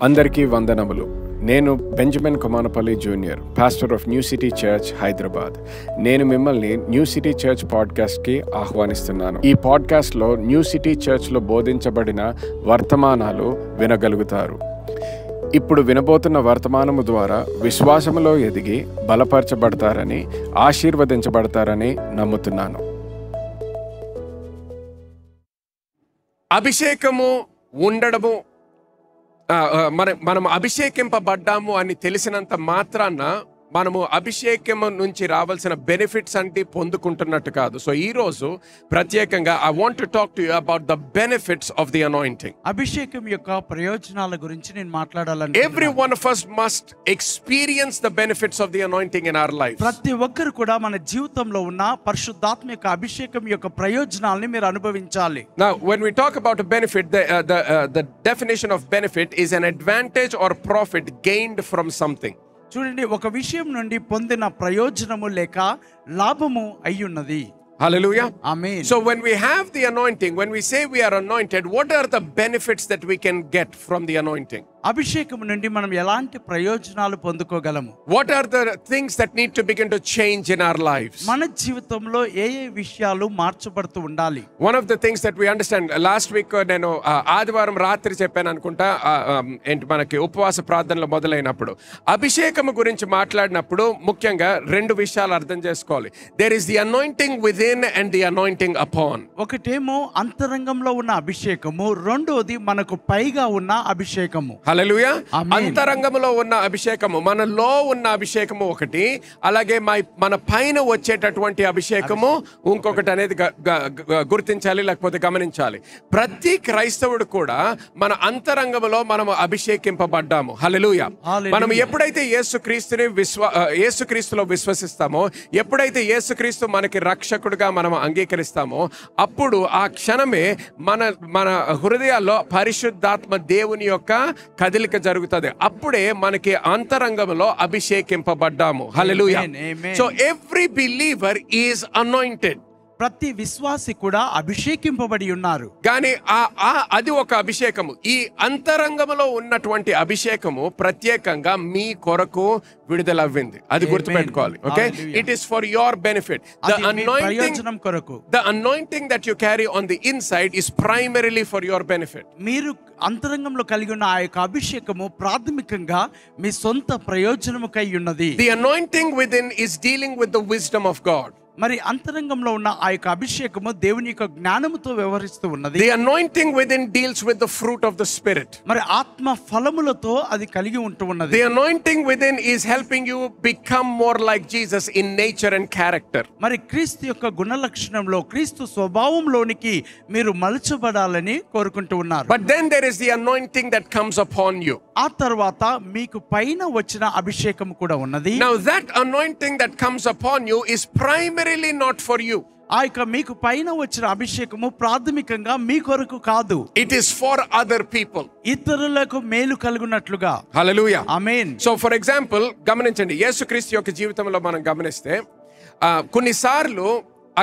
అందరికీ వందనములు. నేను Benjamin Komanapalli junior, pastor of new city church, Hyderabad. నేను మిమ్మల్ని న్యూ సిటీ చర్చ్ పాడ్కాస్ట్కి ఆహ్వానిస్తున్నాను. ఈ పాడ్కాస్ట్లో న్యూ సిటీ చర్చ్లో బోధించబడిన వర్తమానాలు వినగలుగుతారు. ఇప్పుడు వినబోతున్న వర్తమానము ద్వారా విశ్వాసములో ఎదిగి బలపరచబడతారని, ఆశీర్వదించబడతారని నమ్ముతున్నాను. అభిషేకము ఉండడము, మనం అభిషేకింపబడ్డాము అని తెలిసినంత మాత్రాన మనము అభిషేకము నుంచి రావాల్సిన బెనిఫిట్స్ అంటే పొందుకుంటున్నట్టు కాదు. సో ఈ రోజు ప్రత్యేకంగా I want to talk to you about the benefits of the anointing. అభిషేకం యొక్క ప్రయోజనాల గురించి నేను మాట్లాడాలని. Every one of us must experience the benefits of the anointing in our life. ప్రతి ఒక్కరు కూడా మన జీవితంలో ఉన్న పరిశుద్ధాత్మ యొక్క అభిషేకం యొక్క ప్రయోజనాల్ని మీరు అనుభవించాలి. Now when we talk about a benefit, the definition of benefit is an advantage or profit gained from something. చూడండి, ఒక విషయం నుండి పొందిన ప్రయోజనము లేక లాభము అయ్యున్నది. Hallelujah. Amen. So when we have the anointing, when we say we are anointed, what are the benefits that we can get from the anointing? అభిషేకం నుండి మనం ఎలాంటి ప్రయోజనాలు పొందుకోగలము? What are the things that need to begin to change in our lives? మన జీవితంలో ఏ విషయాలు మార్చబడుతూ ఉండాలి? One of the things that we understand, last week నేను ఆదివారం రాత్రి చెప్పాను అనుకుంటా, ఏంటి మనకి ఉపవాస ప్రార్థనలో మొదలైనప్పుడు అభిషేకం గురించి మాట్లాడినప్పుడు ముఖ్యంగా రెండు విషయాలు అర్థం చేసుకోవాలి. There is the anointing within and the anointing upon. ఒకటేమో అంతరంగంలో ఉన్న అభిషేకము, రెండోది మనకు పైగా ఉన్న అభిషేకము. హల్లెలూయా. అంతరంగంలో ఉన్న అభిషేకము, మనలో ఉన్న అభిషేకము ఒకటి, అలాగే మన పైన వచ్చేటటువంటి అభిషేకము ఇంకొకటి అనేది గుర్తించాలి, లేకపోతే గమనించాలి. ప్రతి క్రైస్తవుడు కూడా మన అంతరంగంలో మనము అభిషేకింపబడ్డాము. హల్లెలూయా. మనం ఎప్పుడైతే యేసుక్రీస్తులో విశ్వసిస్తామో, ఎప్పుడైతే యేసుక్రీస్తు మనకి రక్షకుడుగా మనం అంగీకరిస్తామో, అప్పుడు ఆ క్షణమే మన హృదయాల్లో పరిశుద్ధాత్మ దేవుని యొక్క కదలిక జరుగుతుంది. అప్పుడే మనకి అంతరంగంలో అభిషేకింపబడ్డాము. Hallelujah. So every believer is anointed. ప్రతి విశ్వాసి కూడా అభిషేకింపబడి ఉన్నారు. కానీ అది ఒక అభిషేకము. ఈ అంతరంగంలో ఉన్నటువంటి అభిషేకము ప్రత్యేకంగా మీ కొరకు విడుదలవ్వింది. అది గుర్తుపెట్టుకోవాలి. Okay, it is for your benefit. ప్రయోజనం కొరకు. The anointing that you carry on the inside is primarily for your benefit. మీరు అంతరంగంలో కలిగి ఉన్న ఆ యొక్క అభిషేకము ప్రాథమికంగా మీ సొంత ప్రయోజనముకై ఉన్నది. The anointing within is dealing with the wisdom of God. మరి అంతరంగంలో ఉన్న ఆ యొక్క అభిషేకము దేవుని యొక్క జ్ఞానముతో వ్యవహరిస్తూ ఉన్నది. The anointing within deals with the fruit of the spirit. మరి ఆత్మ ఫలములతో అది కలిగి ఉంటూ ఉన్నది. The anointing within is helping you become more like Jesus in nature and character. మరి క్రీస్తు యొక్క గుణ లక్షణంలో, క్రీస్తు స్వభావంలోనికి మీరు మలచబడాలని కోరుకుంటూ ఉన్నారు. But then there is the anointing that comes upon you. ఆ తర్వాత మీకు పైన వచ్చిన అభిషేకం కూడా ఉన్నది. Now that anointing that comes upon you is primarily not for you. ఆ యొక్క మీకు పైన వచ్చిన అభిషేకము ప్రాథమికంగా మీ కొరకు కాదు. It is for other people. ఇతరులకు మేలు కలుగునట్లుగా. Hallelujah. Amen. So for example, గమనించండి, యేసుక్రీస్తు యొక్క జీవితంలో మనం గమనిస్తే కొన్నిసార్లు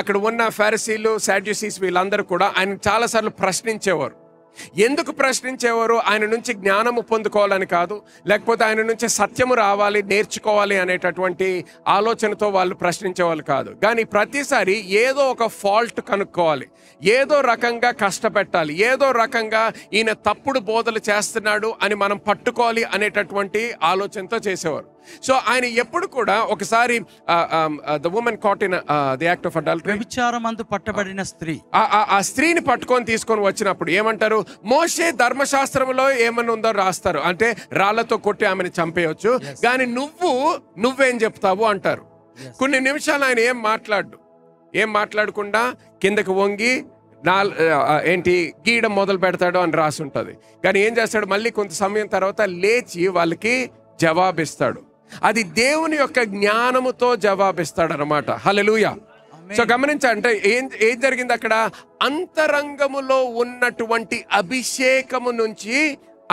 అక్కడ ఉన్న ఫారిసీలు, సాడ్యూసీస్ వీళ్ళందరూ కూడా ఆయన చాలాసార్లు ప్రశ్నించేవారు. ఎందుకు ప్రశ్నించేవారు? ఆయన నుంచి జ్ఞానము పొందుకోవాలని కాదు, లేకపోతే ఆయన నుంచి సత్యము రావాలి, నేర్చుకోవాలి అనేటటువంటి ఆలోచనతో వాళ్ళు ప్రశ్నించేవాళ్ళు కాదు. కానీ ప్రతిసారి ఏదో ఒక ఫాల్ట్ కనుక్కోవాలి, ఏదో రకంగా కష్టపెట్టాలి, ఏదో రకంగా ఈయన తప్పుడు బోధలు చేస్తున్నాడు అని మనం పట్టుకోవాలి అనేటటువంటి ఆలోచనతో చేసేవారు. సో ఆయన ఎప్పుడు కూడా ఒకసారి the woman caught in the act of adultery, వ్యభిచారమందు పట్టబడిన స్త్రీ, ఆ స్త్రీని తీసుకొని వచ్చినప్పుడు ఏమంటారు? మోషే ధర్మశాస్త్రంలో ఏమన్నా ఉందో రాస్తారు, అంటే రాళ్లతో కొట్టి ఆమెను చంపేయొచ్చు, కానీ నువ్వేం చెప్తావు అంటారు. కొన్ని నిమిషాలు ఆయన ఏం మాట్లాడకుండా కిందకి వంగి గీయడం మొదలు పెడతాడు అని రాసి ఉంటుంది. కానీ ఏం చేస్తాడు? మళ్ళీ కొంత సమయం తర్వాత లేచి వాళ్ళకి జవాబిస్తాడు. అది దేవుని యొక్క జ్ఞానముతో జవాబిస్తాడు అన్నమాట. హల్లెలూయా. సో గమనించంటే ఏం జరిగింది అక్కడ? అంతరంగములో ఉన్నటువంటి అభిషేకము నుంచి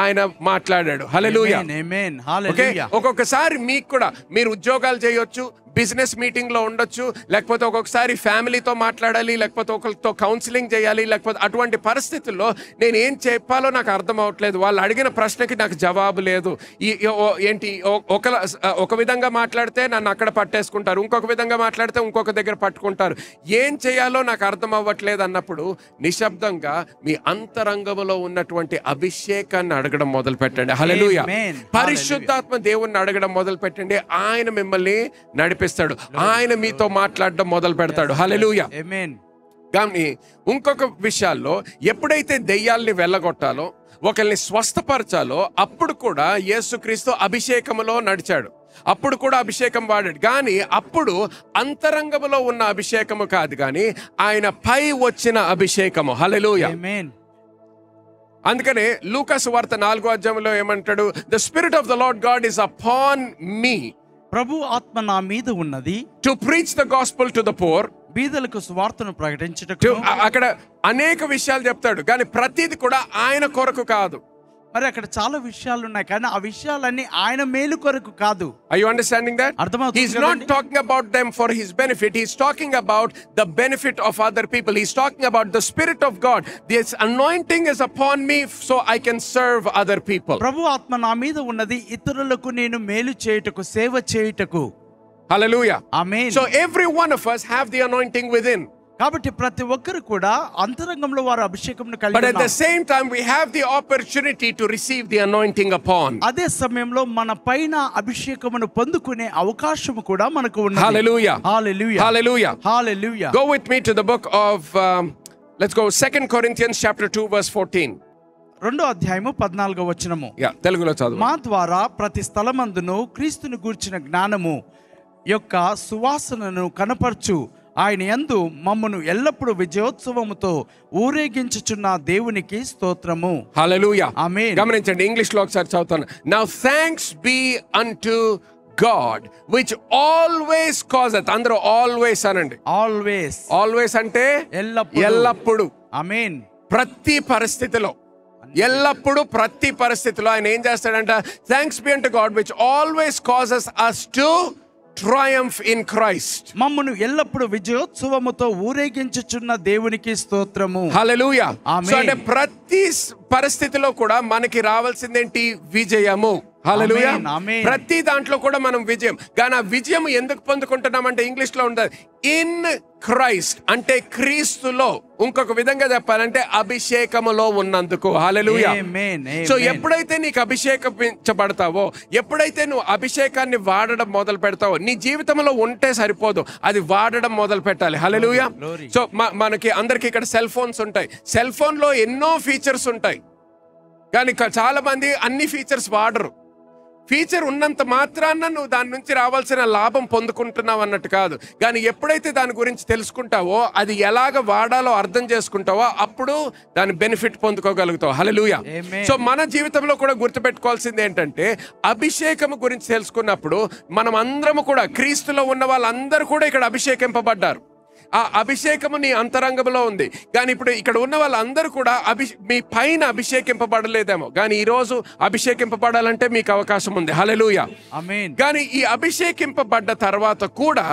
ఆయన మాట్లాడాడు. హల్లెలూయా. ఆమేన్. హల్లెలూయా. ఒక్కొక్కసారి మీకు కూడా మీరు ఉద్యోగాలు చేయొచ్చు, బిజినెస్ మీటింగ్లో ఉండొచ్చు, లేకపోతే ఒక్కొక్కసారి ఫ్యామిలీతో మాట్లాడాలి, లేకపోతే ఒకరితో కౌన్సిలింగ్ చేయాలి, లేకపోతే అటువంటి పరిస్థితుల్లో నేను ఏం చెప్పాలో నాకు అర్థం అవ్వట్లేదు, వాళ్ళు అడిగిన ప్రశ్నకి నాకు జవాబు లేదు, ఏంటి ఒక విధంగా మాట్లాడితే నన్ను అక్కడ పట్టేసుకుంటారు, ఇంకొక విధంగా మాట్లాడితే ఇంకొక దగ్గర పట్టుకుంటారు, ఏం చేయాలో నాకు అర్థం అవ్వట్లేదు అన్నప్పుడు నిశ్శబ్దంగా మీ అంతరంగంలో ఉన్నటువంటి అభిషేకాన్ని అడగడం మొదలు పెట్టండి. హల్లెలూయా. పరిశుద్ధాత్మ దేవుణ్ణి అడగడం మొదలు పెట్టండి. ఆయన మిమ్మల్ని నడిపిస్తాడు, ఆయన మీతో మాట్లాడడం మొదలు పెడతాడు. హల్లెలూయా. కానీ ఇంకొక విషయాల్లో ఎప్పుడైతే దెయ్యాల్ని వెళ్ళగొట్టాలో, ఒకరిని స్వస్థపరచాలో, అప్పుడు కూడా యేసుక్రీస్తు అభిషేకములో నడిచాడు, అప్పుడు కూడా అభిషేకం వాడాడు. కానీ అప్పుడు అంతరంగములో ఉన్న అభిషేకము కాదు, కానీ ఆయన పై వచ్చిన అభిషేకము. హల్లెలూయా. అందుకనే లూకాసు వార్త 4వ అధ్యాయంలో ఏమంటాడు? The spirit of the Lord God is upon me. ప్రభు ఆత్మ నా మీద ఉన్నది. To preach the gospel to the poor. బీదలకు సువార్తను ప్రకటించుటకు. అక్కడ అనేక విషయాలు చెప్తాడు, కానీ ప్రతిది కూడా ఆయన కొరకు కాదు. మరి అక్కడ చాలా విషయాలు ఉన్నాయి, కానీ ఆ విషయాలన్నీ ఆయన మేలు కొరకు కాదు. Are you understanding that? అర్థమవుతుంది. He's not talking about them for his benefit. He's talking about the benefit of other people. He's talking about the Spirit of God. This anointing is upon me so I can serve other people. ప్రభు ఆత్మ నా మీద ఉన్నది ఇతరులకు నేను మేలు చేయుటకు, సేవ చేయుటకు. Hallelujah. Amen. So every one of us have the anointing within. కాబట్టి ప్రతి ఒక్కరు కూడా అంతరంగంలో వారు అభిషేకంను కలిగి ఉన్నారు. But at the ఉన్నారు. same time we have the opportunity to receive the anointing upon. అదే సమయంలో మన పైన అభిషేకమును పొందుకునే అవకాశం కూడా మనకు ఉన్నది. Hallelujah. Hallelujah. Hallelujah. Hallelujah. Go with me to the book of let's go 2 Corinthians chapter 2 verse 14. 2వ అధ్యాయము 14వ వచనము. తెలుగులో చదువు. మా ద్వారా ప్రతి స్థలమందును క్రీస్తుని గూర్చిన జ్ఞానము యొక్క సువాసనను కనపరచు ఆయన యందు మమ్మను ఎల్లప్పుడూ విజయోత్సవముతో ఊరేగించుచున్న దేవునికి స్తోత్రము. హల్లెలూయా. ఆమేన్. గమనించండి, ఇంగ్లీష్ లో ఒకసారి చదువుతాను. Now thanks be unto God which always causeth. అందరూ always అనండి. ఆల్వేస్. Always అంటే ఎల్లప్పుడు. ఎల్లప్పుడు, ఆమేన్. ప్రతి పరిస్థితిలో, ఎల్లప్పుడు ప్రతి పరిస్థితిలో ఆయన ఏం చేస్తాడంట? Thanks be unto God which always causes us to triumph in Christ. మమ్మను ఎల్లప్పుడు విజయోత్సవముతో ఊరేగించుచున్న దేవునికి స్తోత్రము. హల్లెలూయా. ఆమేన్. సో అంటే ప్రతి పరిస్థితిలో కూడా మనకి రావాల్సిందేంటి? విజయము. హల్లెలూయా. ఆమేన్, ఆమేన్. ప్రతి దాంట్లో కూడా మనం విజయం. కానీ ఆ విజయం ఎందుకు పొందుకుంటున్నామంటే ఇంగ్లీష్ లో ఉండదు, ఇన్ క్రైస్ట్ అంటే క్రీస్తులో. ఇంకొక విధంగా చెప్పాలంటే అభిషేకములో ఉన్నందుకు. హల్లెలూయా. ఆమేన్, ఆమేన్. సో ఎప్పుడైతే నీకు అభిషేకించబడతావో, ఎప్పుడైతే నువ్వు అభిషేకాన్ని వాడడం మొదలు పెడతావో, నీ జీవితంలో ఉంటే సరిపోదు, అది వాడడం మొదలు పెట్టాలి. హల్లెలూయా. Glory. సో మనకి అందరికి ఇక్కడ సెల్ ఫోన్స్ ఉంటాయి. సెల్ ఫోన్ లో ఎన్నో ఫీచర్స్ ఉంటాయి, కానీ చాలా మంది అన్ని ఫీచర్స్ వాడరు. ఫీచర్ ఉన్నంత మాత్రాన నువ్వు దాని నుంచి రావాల్సిన లాభం పొందుకుంటున్నావు అన్నట్టు కాదు. కానీ ఎప్పుడైతే దాని గురించి తెలుసుకుంటావో, అది ఎలాగ వాడాలో అర్థం చేసుకుంటావో, అప్పుడు దాని బెనిఫిట్ పొందుకోగలుగుతావు. హల్లెలూయా. Amen. సో మన జీవితంలో కూడా గుర్తుపెట్టుకోవాల్సింది ఏంటంటే, అభిషేకం గురించి తెలుసుకున్నప్పుడు మనం అందరము కూడా, క్రీస్తులో ఉన్న వాళ్ళందరూ కూడా ఇక్కడ అభిషేకింపబడ్డారు. ఆ అభిషేకము నీ అంతరంగంలో ఉంది. కానీ ఇప్పుడు ఇక్కడ ఉన్న వాళ్ళందరూ కూడా మీ పైన అభిషేకింపబడలేదేమో, కానీ ఈరోజు అభిషేకింపబడాలంటే మీకు అవకాశం ఉంది. హల్లెలూయా. ఆమేన్. కానీ ఈ అభిషేకింపబడ్డ తర్వాత కూడా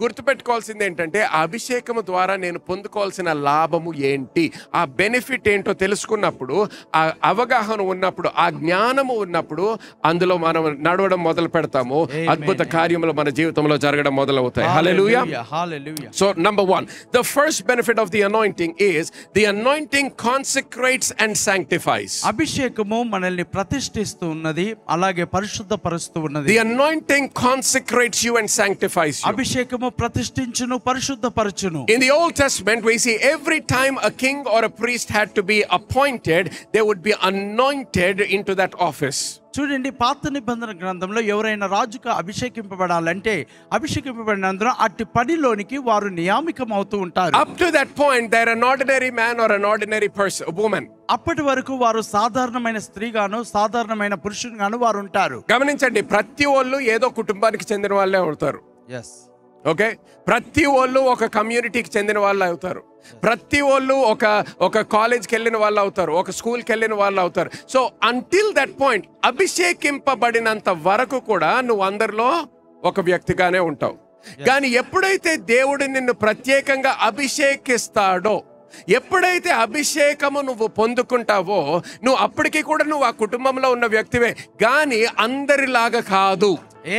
గుర్తుపెట్టుకోవాల్సింది ఏంటంటే, ఆ అభిషేకము ద్వారా నేను పొందుకోవాల్సిన లాభము ఏంటి, ఆ బెనిఫిట్ ఏంటో తెలుసుకున్నప్పుడు, ఆ అవగాహన ఉన్నప్పుడు, ఆ జ్ఞానము ఉన్నప్పుడు అందులో మనం నడవడం మొదలు పెడతాము. అద్భుత కార్యములు మన జీవితంలో జరగడం మొదలవుతాయి. హల్లెలూయా. హల్లెలూయా. So number 1, the first benefit of the anointing is the anointing consecrates and sanctifies. అభిషేకము మనల్ని ప్రతిష్ఠిస్తూ ఉన్నది, అలాగే పరిశుద్ధపరుస్తూ ఉన్నది. The anointing consecrates you and sanctifies you. అభిషేకము ప్రతిష్ఠించును, పరిశుద్ధపరచును. In the Old Testament we see every time a king or a priest had to be appointed, they would be anointed into that office. చూడండి, పాత నిబంధన గ్రంథంలో ఎవరైనా రాజుగా అభిషేకింపబడాలంటే అభిషేకింపబడినందున అట్టి పనిలోనికి వారు నియామకం అవుతూ ఉంటారు. Up to that point they're an ordinary man or an ordinary person, a woman. అప్పటి వరకు వారు సాధారణమైన స్త్రీగాను సాధారణమైన పురుషునిగాను వారు ఉంటారు. గమనించండి, ప్రతి వాళ్ళు ఏదో కుటుంబానికి చెందిన వాళ్ళే అవుతారు. ఓకే, ప్రతి వాళ్ళు ఒక కమ్యూనిటీకి చెందిన వాళ్ళు అవుతారు. ప్రతి వాళ్ళు ఒక కాలేజ్కి వెళ్ళిన వాళ్ళు అవుతారు, ఒక స్కూల్కి వెళ్ళిన వాళ్ళు అవుతారు. సో అంటిల్ దట్ పాయింట్, అభిషేకింపబడినంత వరకు కూడా నువ్వు అందరిలో ఒక వ్యక్తిగానే ఉంటావు. కానీ ఎప్పుడైతే దేవుడు నిన్ను ప్రత్యేకంగా అభిషేకిస్తాడో, ఎప్పుడైతే అభిషేకము నువ్వు పొందుకుంటావో, నువ్వు అప్పటికి కూడా నువ్వు ఆ కుటుంబంలో ఉన్న వ్యక్తివే, కానీ అందరిలాగా కాదు.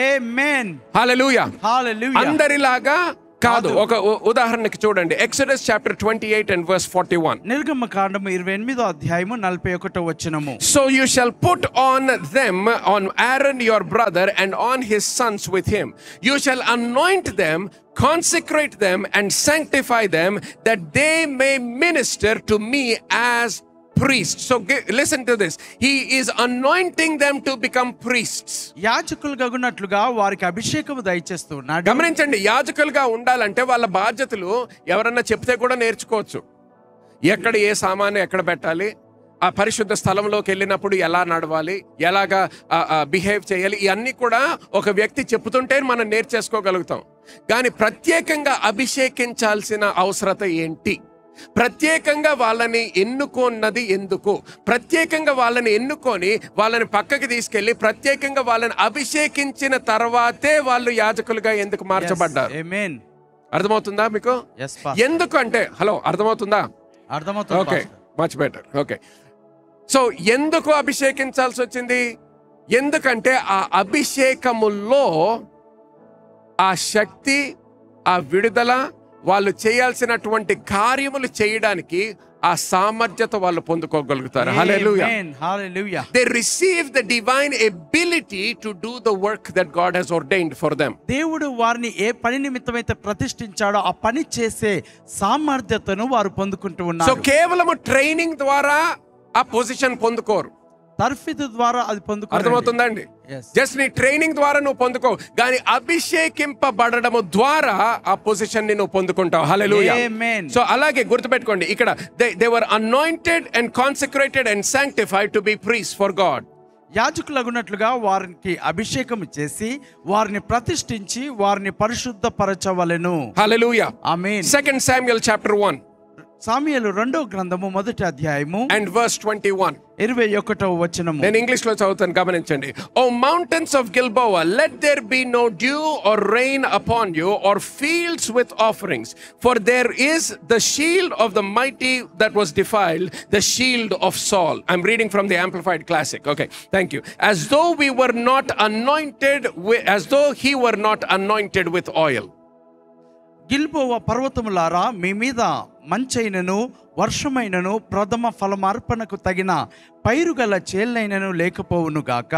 ఆమేన్. హల్లెలూయా. హల్లెలూయా. అందరిలాగా కాదు. ఒక ఉదాహరణకి చూడండి, ఎక్సోడస్ చాప్టర్ 28 and verse 41. నిర్గమకాండము 28వ అధ్యాయము 41వ వచనము. So you shall put on them, on Aaron your brother and on his sons with him. You shall anoint them, consecrate them and sanctify them, that they may minister to me as priests. So listen to this. He is anointing them to become priests. యాజకులుగా ఉన్నట్లుగా వారికి అభిషేకము దయచేస్తూ ఉన్నాడు. గమనించండి, యాజకులుగా ఉండాలంటే వాళ్ళ బాధ్యతలు ఎవరన్నా చెప్తే కూడా నేర్చుకోవచ్చు. ఎక్కడ ఏ సామాను ఎక్కడ పెట్టాలి, ఆ పరిశుద్ధ స్థలంలోకి వెళ్ళినప్పుడు ఎలా నడవాలి, ఎలాగా బిహేవ్ చేయాలి, ఇవన్నీ కూడా ఒక వ్యక్తి చెప్తుంటే మనం నేర్చేసుకోగలుగుతాం. కానీ ప్రత్యేకంగా అభిషేకించాల్సిన అవసరత ఏంటి, ప్రత్యేకంగా వాళ్ళని ఎన్నుకున్నది ఎందుకు, ప్రత్యేకంగా వాళ్ళని ఎన్నుకొని వాళ్ళని పక్కకి తీసుకెళ్లి ప్రత్యేకంగా వాళ్ళని అభిషేకించిన తర్వాతే వాళ్ళు యాజకులుగా ఎందుకు మార్చబడ్డారు? ఆమేన్. అర్థమవుతుందా మీకు? ఎందుకు అంటే, హలో, అర్థమవుతుందా? అర్థమవుతుంది. Okay, much better. Okay, so ఎందుకు అభిషేకించాల్సి వచ్చింది? ఎందుకంటే ఆ అభిషేకములో ఆ శక్తి, ఆ విడుదల, వాళ్ళు చేయాల్సినటువంటి కార్యములు చేయడానికి ఆ సామర్థ్యత వాళ్ళు పొందుకోగలుగుతారు. హల్లెలూయా. హల్లెలూయా. They receive the divine ability to do the work that God has ordained for them. దేవుడు వారిని ఏ పని నిమిత్తమైతే ప్రతిష్ఠించాడో ఆ పని చేసే సామర్థ్యతను వారు పొందుకుంటూ ఉన్నారు. సో కేవలము ట్రైనింగ్ ద్వారా ఆ పొజిషన్ పొందుకోరు. తర్ఫీదు ద్వారా అది పొందుకో. అర్థమవుతుందండి? జస్ట్ నీ ట్రైనింగ్ ద్వారా నువ్వు పొందుకో, కానీ అభిషేకింపబడడము ద్వారా ఆ పొజిషన్ ని నువ్వు పొందుకుంటావు. హల్లెలూయా. సో అలాగే గుర్తుపెట్టుకోండి, ఇక్కడ they were anointed and consecrated and sanctified to be priests for God. యాజకులగునట్లుగా వారికి అభిషేకం చేసి వారిని ప్రతిష్ఠించి వారిని పరిశుద్ధపరచవలెను. హల్లెలూయా. ఆమేన్. 2 Samuel chapter 1 సాముయేలు 2వ గ్రంథము 1వ అధ్యాయము and verse 21. 21వ వచనము. నేను ఇంగ్లీష్ లో చదువుతాను, గమనించండి. O mountains of Gilboa, let there be no dew or rain upon you, or fields with offerings, for there is the shield of the mighty that was defiled, the shield of Saul. I'm reading from the Amplified Classic. Okay, thank you. As though we were not anointed with, as though he were not anointed with oil. Gilboa పర్వతములారా, మీ మీద మంచైనను వర్షమైనను ప్రథమ ఫలమార్పణకు తగిన పైరుగల చేల్లైనను లేకపోవును గాక.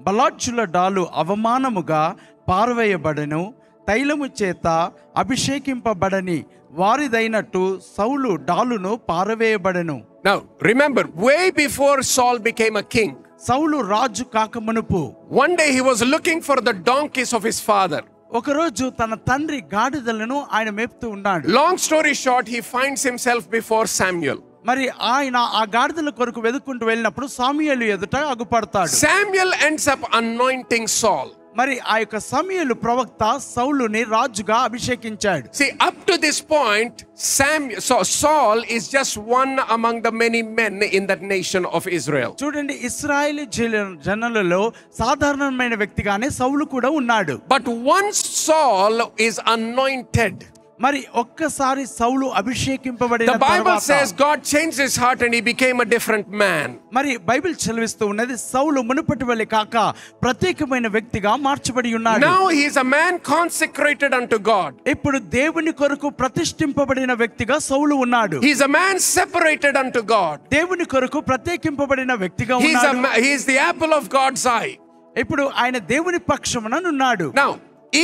బలాఢ్యుల డాలు అవమానముగా పారవేయబడెను, తైలము చేత అభిషేకింపబడని వారిదైనట్టు సౌలు డాలును పారవేయబడెను. Now remember, way before Saul became a king, Saul Raju కాకమునుపు, one day he was looking for the donkeys of his father. ఒకరోజు తన తండ్రి గాడిదలను ఆయన మేపుతూ ఉన్నాడు. Long story short, he finds himself before Samuel. మరి ఆయన ఆ గాడిదల కొరకు వెతుక్కుంటూ వెళ్ళినప్పుడు సమూయేలు ఎదుట అగుపడతాడు. Samuel ends up anointing Saul. మరి ఆ యొక్క సమూయేలు ప్రవక్త సౌలుని రాజుగా అభిషేకించాడు. See, up to this point, Saul is just one among the many men in that nation of Israel. చూడండి, ఇశ్రాయేలు జనులలో సాధారణమైన వ్యక్తిగానే సౌలు కూడా ఉన్నాడు. But once Saul is anointed, మరి ఒక్కసారి సౌలు అభిషేకింపబడిన the Bible తర్వాత says God changed his heart and he became a different man. మరి బైబిల్ చదివిస్తూ ఉన్నది సౌలు మునుపటి వలె కాక ప్రత్యేకమైన వ్యక్తిగా మార్చబడి ఉన్నాడు. Now he is a man consecrated unto God. ఇప్పుడు దేవుని కొరకు ప్రతిష్ఠింపబడిన వ్యక్తిగా సౌలు ఉన్నాడు. He is a man separated unto God. దేవుని కొరకు ప్రత్యేకింపబడిన వ్యక్తిగా ఉన్నాడు. He is the apple of God's eye. ఇప్పుడు ఆయన దేవుని పక్షమున ఉన్నాడు. Now,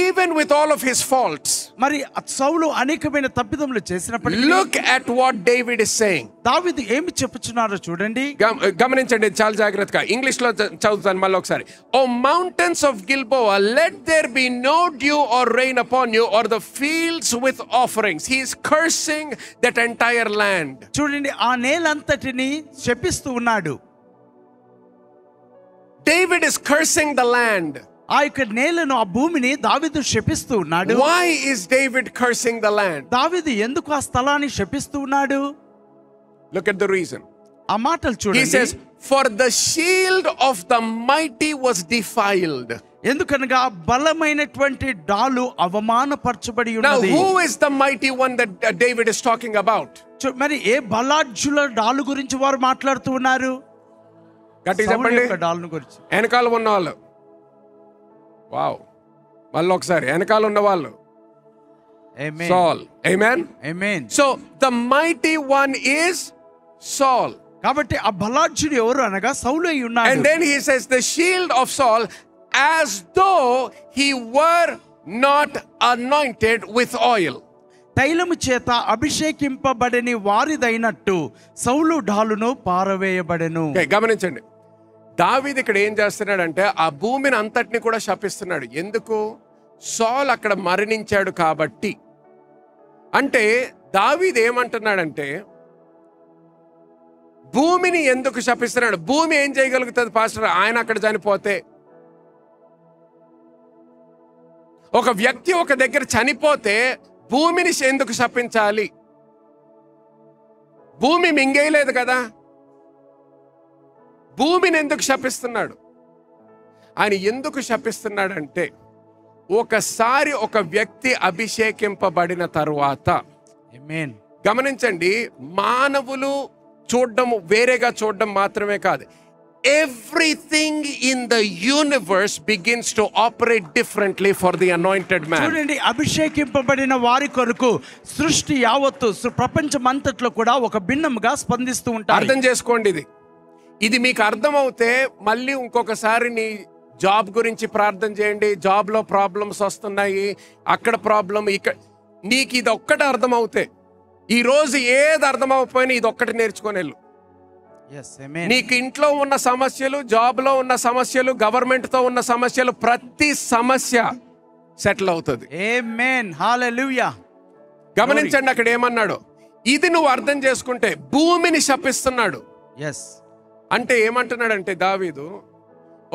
even with all of his faults, మరి సౌలు అనేకమైన తప్పిదములు చేసినప్పటికీ look at what David is saying. దావీదు ఏమి చెప్పుచున్నారో చూడండి. గమనించండి చాలా జాగ్రత్తగా. ఇంగ్లీష్ లో చదువుతాను మళ్ళీ ఒకసారి. O mountains of Gilboa, let there be no dew or rain upon you, or the fields with offerings. He is cursing that entire land. చూడండి, ఆ నేలంతటిని శపిస్తూ ఉన్నాడు. David is cursing the land. ఆ యొక్క నేలను, ఆ భూమిని దావీదు శపిస్తూ ఉన్నాడు. Why is David cursing the land? దావీదు ఎందుకు ఆ స్థలాన్ని శపిస్తూ ఉన్నాడు? Look at the reason. ఆ మాటలు He చూడండి. says, for the shield of the mighty was defiled. ఎందుకనగా బలమైనటువంటి డాలు అవమానపరచబడి Now, ఉన్నది. who is the mighty one that David is talking about? మరి ఏ బలాఢ్యుల డాలు గురించి వారు మాట్లాడుతూ ఉన్నారు? గట్టిగా సౌలు చెప్పండి. యొక్క డాలును గురించి. వెనకాల ఉన్న వాళ్ళు. వావ్. మళ్ళీ ఒకసారి వెనకాల ఉన్న వాళ్ళు. ఆమేన్. Saul. Amen. Amen. So the mighty one is Saul. కాబట్టి ఆ బలాఢ్యుడు ఎవరు అనగా సౌలు అయి ఉన్నాడు. And then he says the shield of Saul, as though he were not anointed with oil. తైలము చేత అభిషేకింపబడని వారిదైనట్టు సౌలు డాలును పారవేయబడెను. Okay, గమనించండి. దావీదు ఇక్కడ ఏం చేస్తున్నాడంటే ఆ భూమిని అంతటిని కూడా శపిస్తున్నాడు. ఎందుకు? సౌలు అక్కడ మరణించాడు కాబట్టి. అంటే దావీదు ఏమంటున్నాడంటే భూమిని ఎందుకు శపిస్తున్నాడు? భూమి ఏం చేయగలుగుతుంది పాస్టర్ ఆయన అక్కడ చనిపోతే? ఒక వ్యక్తి ఒక దగ్గర చనిపోతే భూమిని ఎందుకు శపించాలి? భూమి మింగేయలేదు కదా, భూమిని ఎందుకు శపిస్తున్నాడు? ఆయన ఎందుకు శపిస్తున్నాడంటే ఒకసారి ఒక వ్యక్తి అభిషేకింపబడిన తరువాత, ఆమేన్, గమనించండి, మానవులు చూడడం వేరేగా చూడడం మాత్రమే కాదు, everything in the universe begins to operate differently for the anointed man. చూడండి, అభిషేకింపబడిన వారి కొరకు సృష్టి యావత్తు ప్రపంచం అంతట్లో కూడా ఒక భిన్నముగా స్పందిస్తూ ఉంటారు. అర్థం చేసుకోండి, ఇది మీకు అర్థమవుతే మళ్ళీ ఇంకొకసారి నీ జాబ్ గురించి ప్రార్థన చేయండి. జాబ్లో ప్రాబ్లమ్స్ వస్తున్నాయి, అక్కడ ప్రాబ్లం, ఇక్కడ నీకు ఇది ఒక్కటి అర్థమవుతే, ఈరోజు ఏది అర్థమవుపోయినా ఇది ఒక్కటి నేర్చుకొని వెళ్ళు. నీకు ఇంట్లో ఉన్న సమస్యలు, జాబ్లో ఉన్న సమస్యలు, గవర్నమెంట్తో ఉన్న సమస్యలు, ప్రతి సమస్య సెటిల్ అవుతుంది. ఆమేన్, హల్లెలూయా. గమనించండి అక్కడ ఏమన్నాడు, ఇది నువ్వు అర్థం చేసుకుంటే భూమిని శపిస్తున్నాడు. అంటే ఏమంటున్నాడంటే దావీదు,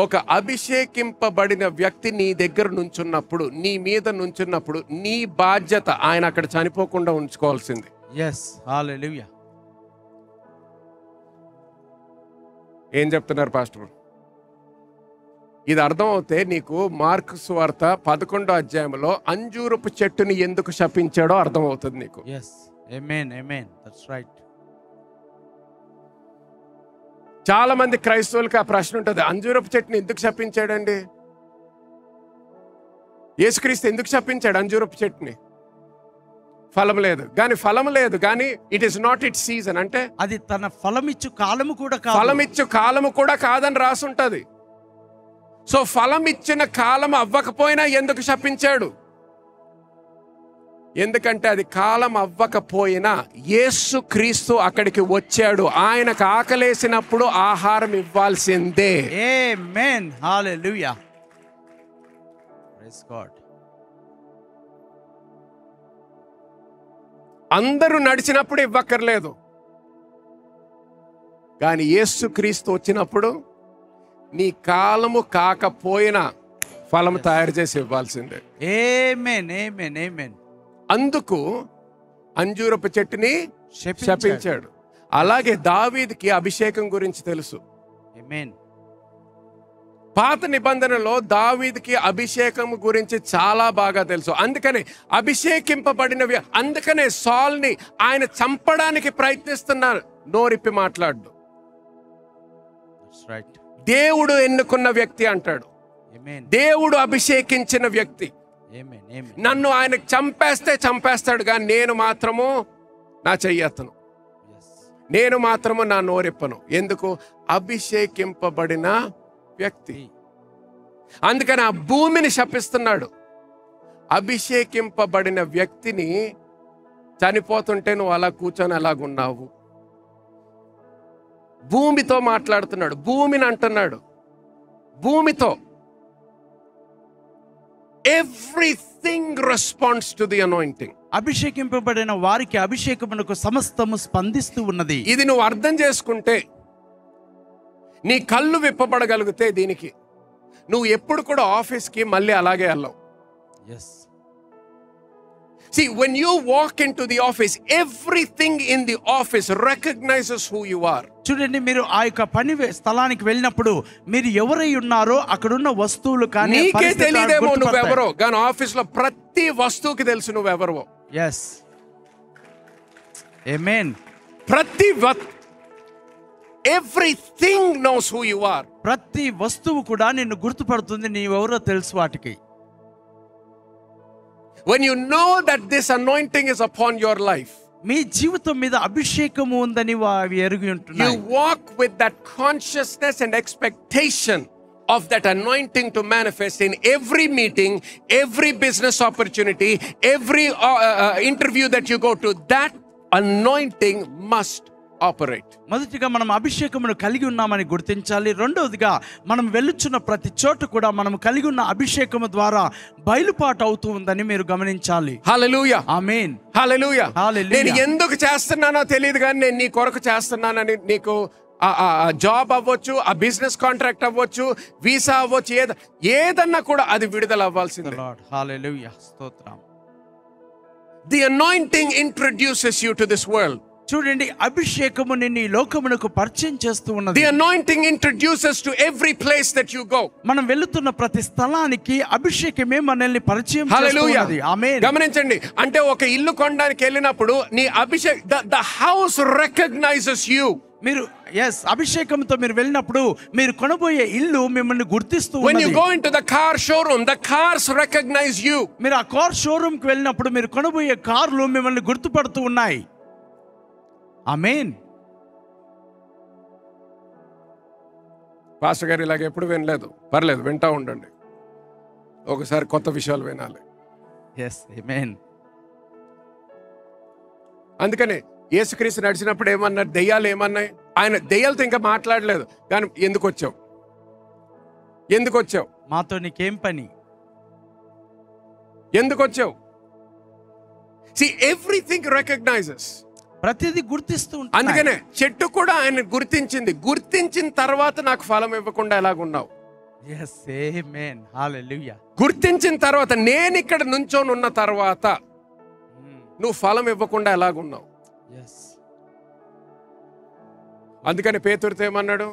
ఒక అభిషేకింపబడిన వ్యక్తి నీ దగ్గర నుంచున్నప్పుడు, నీ మీద నుంచున్నప్పుడు, నీ బాధ్యత ఆయన అక్కడ చనిపోకుండా ఉంచుకోవాల్సింది. హల్లెలూయా. ఏం చెప్తున్నారు పాస్టర్? ఇది అర్థం అవుతే నీకు మార్కు సువార్త 11వ అధ్యాయంలో అంజూరపు చెట్టుని ఎందుకు శపించాడో అర్థం అవుతుంది నీకు. ఆమేన్, ఆమేన్, దట్స్ రైట్. చాలా మంది క్రైస్తవులకు ఆ ప్రశ్న ఉంటుంది, అంజూరపు చెట్టుని ఎందుకు శపించాడండి? యేసుక్రీస్తు ఎందుకు శపించాడు అంజూరపు చెట్టుని? ఫలం లేదు కానీ, ఫలం లేదు కానీ, it is not it season, అంటే అది తన ఫలమిచ్చు కాలము కూడా కాదు. ఫలమిచ్చు కాలము కూడా కాదని రాసుంటది. సో ఫలం ఇచ్చిన కాలం అవ్వకపోయినా ఎందుకు శపించాడు? ఎందుకంటే అది కాలం అవ్వకపోయినా యేసుక్రీస్తు అక్కడికి వచ్చాడు, ఆయనకు ఆకలేసినప్పుడు ఆహారం ఇవ్వాల్సిందే. ఆమేన్, హల్లెలూయా, ప్రైజ్ గాడ్. అందరూ నడిచినప్పుడు ఇవ్వక్కర్లేదు, కానీ యేసుక్రీస్తు వచ్చినప్పుడు నీ కాలము కాకపోయినా ఫలం తయారు చేసి ఇవ్వాల్సిందే. ఆమేన్, ఆమేన్, ఆమేన్. అందుకు అంజూరపు చెట్టుని శపించాడు. అలాగే దావీదుకి అభిషేకం గురించి తెలుసు. ఆమేన్. పాత నిబంధనలో దావీదుకి అభిషేకం గురించి చాలా బాగా తెలుసు. అందుకనే అభిషేకింపబడిన అందుకనే సాల్ని ఆయన చంపడానికి ప్రయత్నిస్తున్నారు, నోరిప్పి మాట్లాడు. దేవుడు ఎన్నుకున్న వ్యక్తి అంటాడు, దేవుడు అభిషేకించిన వ్యక్తి. నన్ను ఆయన చంపేస్తే చంపేస్తాడు, కానీ నేను మాత్రము నా చెయ్యెత్తను, నేను మాత్రము నా నోరెప్పను. ఎందుకు? అభిషేకింపబడిన వ్యక్తి. అందుకని ఆ భూమిని శపిస్తున్నాడు. అభిషేకింపబడిన వ్యక్తిని చనిపోతుంటే నువ్వు అలా కూర్చొని అలాగున్నావు. భూమితో మాట్లాడుతున్నాడు, భూమిని అంటున్నాడు, భూమితో. Everything responds to the anointing. అభిషేకింపబడిన వారికి అభిషేకమునకు సమస్తము స్పందిస్తూ ఉన్నది. ఇది నువ్వు అర్థం చేసుకుంటే, నీ కళ్ళు విప్పబడగలిగితే, దీనికి నువ్వు ఎప్పుడు కూడా ఆఫీస్కి మళ్ళీ అలాగే వెళ్ళవు. See, when you walk into the office, everything in the office recognizes who you are. చూడండి, మీరు ఆ యొక్క పని స్థలానికి వెళ్ళినప్పుడు మీరు ఎవరై ఉన్నారో అక్కడున్న వస్తువులు కానీ నీకే తెలియదేమో నువ్వెవరో, కానీ ఆఫీస్ లో ప్రతి వస్తువుకి తెలుసు నువ్వెవరో. Yes, amen. Everything knows who you are. ప్రతి వస్తువు కూడా నిన్ను గుర్తుపడుతుంది, నీవెవరో తెలుసు వాటికి. When you know that this anointing is upon your life, మీ జీవితం మీద అభిషేకము ఉందని అవి ఎరిగి ఉంటున్నాయి. You walk with that consciousness and expectation of that anointing to manifest in every meeting, every business opportunity, every interview that you go to. That anointing must operate. మొదటిగా మనం అభిషేకమును కలిగి ఉన్నామని గుర్తించాలి. రెండవదిగా మనం వెళ్ళుచున్న ప్రతి చోట కూడా మనం కలిగి ఉన్న అభిషేకము ద్వారా బయలుపాటు అవుతూ ఉందని మీరు గమనించాలి. హల్లెలూయా, ఆమేన్, హల్లెలూయా. హల్లెలూయా. నేను ఎందుకు చేస్తున్నానో తెలియదు కానీ నేను నీ కొరకు చేస్తున్నానని, నీకు జాబ్ అవ్వచ్చు, ఆ బిజినెస్ కాంట్రాక్ట్ అవ్వచ్చు, వీసా అవ్వచ్చు, ఏదన్నా కూడా అది విడుదల అవ్వాల్సిందే. హల్లెలూయా, స్తోత్రం. The anointing introduces you to this world. చూడండి, అభిషేకము నిన్ను ఈ లోకమునకు పరిచయం చేస్తూ ఉన్నది. The anointing introduces to every place that you go. మనం వెళ్తున్న ప్రతి స్థలానికి అభిషేకమే మనల్ని పరిచయం చేస్తూ ఉన్నది. ఆమేన్. గమనించండి, అంటే ఒక ఇల్లు కొనడానికి వెళ్ళినప్పుడు నీ the house recognizes you. మీరు అభిషేకంతో మీరు వెళ్ళినప్పుడు మీరు కొనబోయే ఇల్లు మిమ్మల్ని గుర్తిస్తూ ఉన్నది. When you go into the car showroom, the cars recognize you. మీరు ఆ కార్ షోరూమ్ కి వెళ్ళినప్పుడు మీరు కొనబోయే కార్లు మిమ్మల్ని గుర్తుపడుతూ ఉన్నాయి. ఆమేన్. పాస్టర్ గారు ఇలాగ ఎప్పుడు వినలేదు, పర్లేదు వింటా ఉండండి, ఒకసారి కొత్త విషయాలు వినాలి. ఆమేన్. అందుకని యేసుక్రీస్తు నడిచినప్పుడు ఏమన్నారు, దెయ్యాలు ఏమన్నాయి? ఆయన దెయ్యాలతో ఇంకా మాట్లాడలేదు, కానీ ఎందుకు వచ్చావు, మాతో నీకేం పని, ఎందుకు వచ్చావు? See, everything recognizes. ప్రతిదీ గుర్తిస్తూ ఉంటుంది. అందుకనే చెట్టు కూడా ఆయన గుర్తించిన తర్వాత నాకు ఫలం ఇవ్వకుండా ఎలాగున్నావు? ఆమేన్, హల్లెలూయా. గుర్తించిన తర్వాత, నేను ఇక్కడ నుంచొని ఉన్న తర్వాత నువ్వు ఫలం ఇవ్వకుండా ఎలాగున్నావు? అందుకని పేతురుతో ఏమన్నాడు?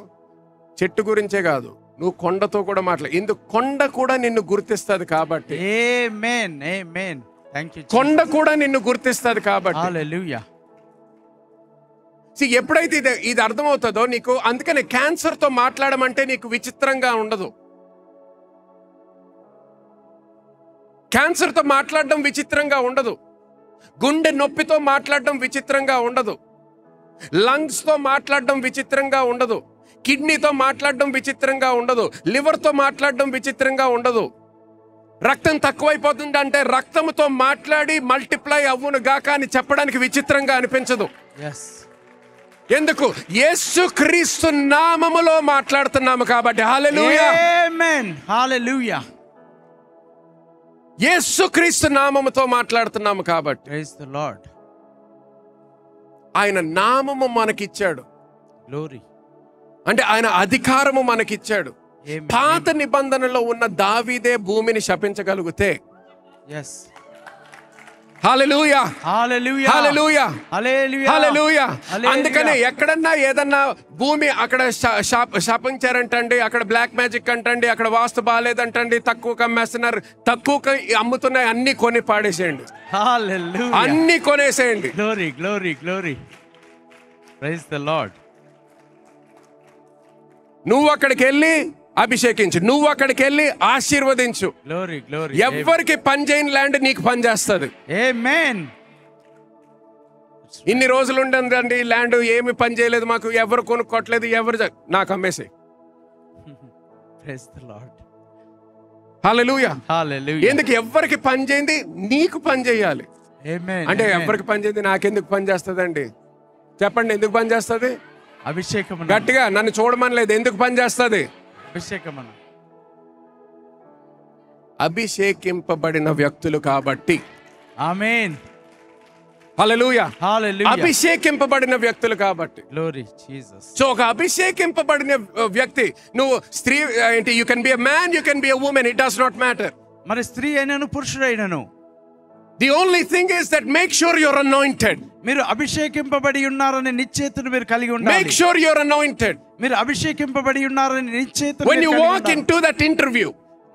చెట్టు గురించే కాదు, నువ్వు కొండతో కూడా ఎందుకు కొండ కూడా నిన్ను గుర్తిస్తుంది కాబట్టి. ఆమేన్, ఆమేన్. థాంక్యూ. కొండ కూడా నిన్ను గుర్తిస్తుంది కాబట్టి. హల్లెలూయా. ఎప్పుడైతే ఇది అర్థమవుతుందో నీకు, అందుకని క్యాన్సర్ తో మాట్లాడమంటే నీకు విచిత్రంగా ఉండదు. క్యాన్సర్ తో మాట్లాడడం విచిత్రంగా ఉండదు. గుండె నొప్పితో మాట్లాడడం విచిత్రంగా ఉండదు. లంగ్స్ తో మాట్లాడడం విచిత్రంగా ఉండదు. కిడ్నీతో మాట్లాడడం విచిత్రంగా ఉండదు. లివర్ తో మాట్లాడడం విచిత్రంగా ఉండదు. రక్తం తక్కువైపోతుంది అంటే రక్తంతో మాట్లాడి మల్టిప్లై అవ్వును గాక అని చెప్పడానికి విచిత్రంగా అనిపించదు. ఎందుకు? యేసుక్రీస్తు నామములో మాట్లాడుతున్నాము కాబట్టి. హల్లెలూయా, ఆమేన్, హల్లెలూయా. యేసుక్రీస్తు నామముతో మాట్లాడుతున్నాము కాబట్టి. Praise the Lord. ఆయన నామము మనకిచ్చాడు, గ్లోరీ, అంటే ఆయన అధికారము మనకిచ్చాడు. పాత నిబంధనలో ఉన్న దావీదే భూమిని శపించగలిగితే, హల్లెలూయా, హల్లెలూయా, హల్లెలూయా, హల్లెలూయా, హల్లెలూయా. అందుకనే ఎక్కడన్నా ఏదన్నా భూమి అక్కడ శాపించారంటండి, అక్కడ బ్లాక్ మ్యాజిక్ అంటండి, అక్కడ వాస్తు బాలేదంటండి, తక్కువకి అమ్మేస్తున్నారు, తక్కువకి అమ్ముతున్నాయి, అన్ని కొని పాడేసేయండి. హల్లెలూయా, అన్ని కొనేసేయండి. Glory, glory, glory. Praise the Lord. నువ్వు అక్కడికి వెళ్ళి అభిషేకించు, నువ్వు అక్కడికి వెళ్ళి ఆశీర్వదించు. Glory, glory. ఎవరికి పని చేయని ల్యాండ్ నీకు పని చేస్తుంది. ఆమేన్. ఇన్ని రోజులు ఉండండి ల్యాండ్, ఏమి పని చేయలేదు, మాకు ఎవరు కొనుక్కోట్లేదు, నాకు అమ్మేసి. Praise the Lord. Hallelujah, hallelujah. ఎందుకు? ఎవరికి పని చేయింది నీకు పని చేయాలి. ఆమేన్. అంటే ఎవరికి పని చేయింది నాకెందుకు పని చేస్తుందండి? చెప్పండి, ఎందుకు పని చేస్తుంది? అభిషేకం. గట్టిగా నన్ను చూడమనలేదు, ఎందుకు పని చేస్తుంది? అభిషేకం. అభిషేకింపబడిన వ్యక్తులు కాబట్టి. ఆమేన్, హల్లెలూయా, హల్లెలూయా. అభిషేకింపబడిన వ్యక్తులు కాబట్టి. Glory Jesus. సో ఒక అభిషేకింపబడిన వ్యక్తి, నువ్వు స్త్రీ ఏంటి, you can be a man, you can be a women, it does not matter. మరి స్త్రీ అయినను పురుషుడైనను The only thing is that make sure you're anointed. మీరు అభిషేకింపబడి ఉన్నారనే నిశ్చయతను మీరు కలిగి Make ఉండాలి. sure you're anointed. మీరు అభిషేకింపబడి ఉన్నారనే నిశ్చయతను When మీరు you కలిగి walk ఉండాలి. into that interview,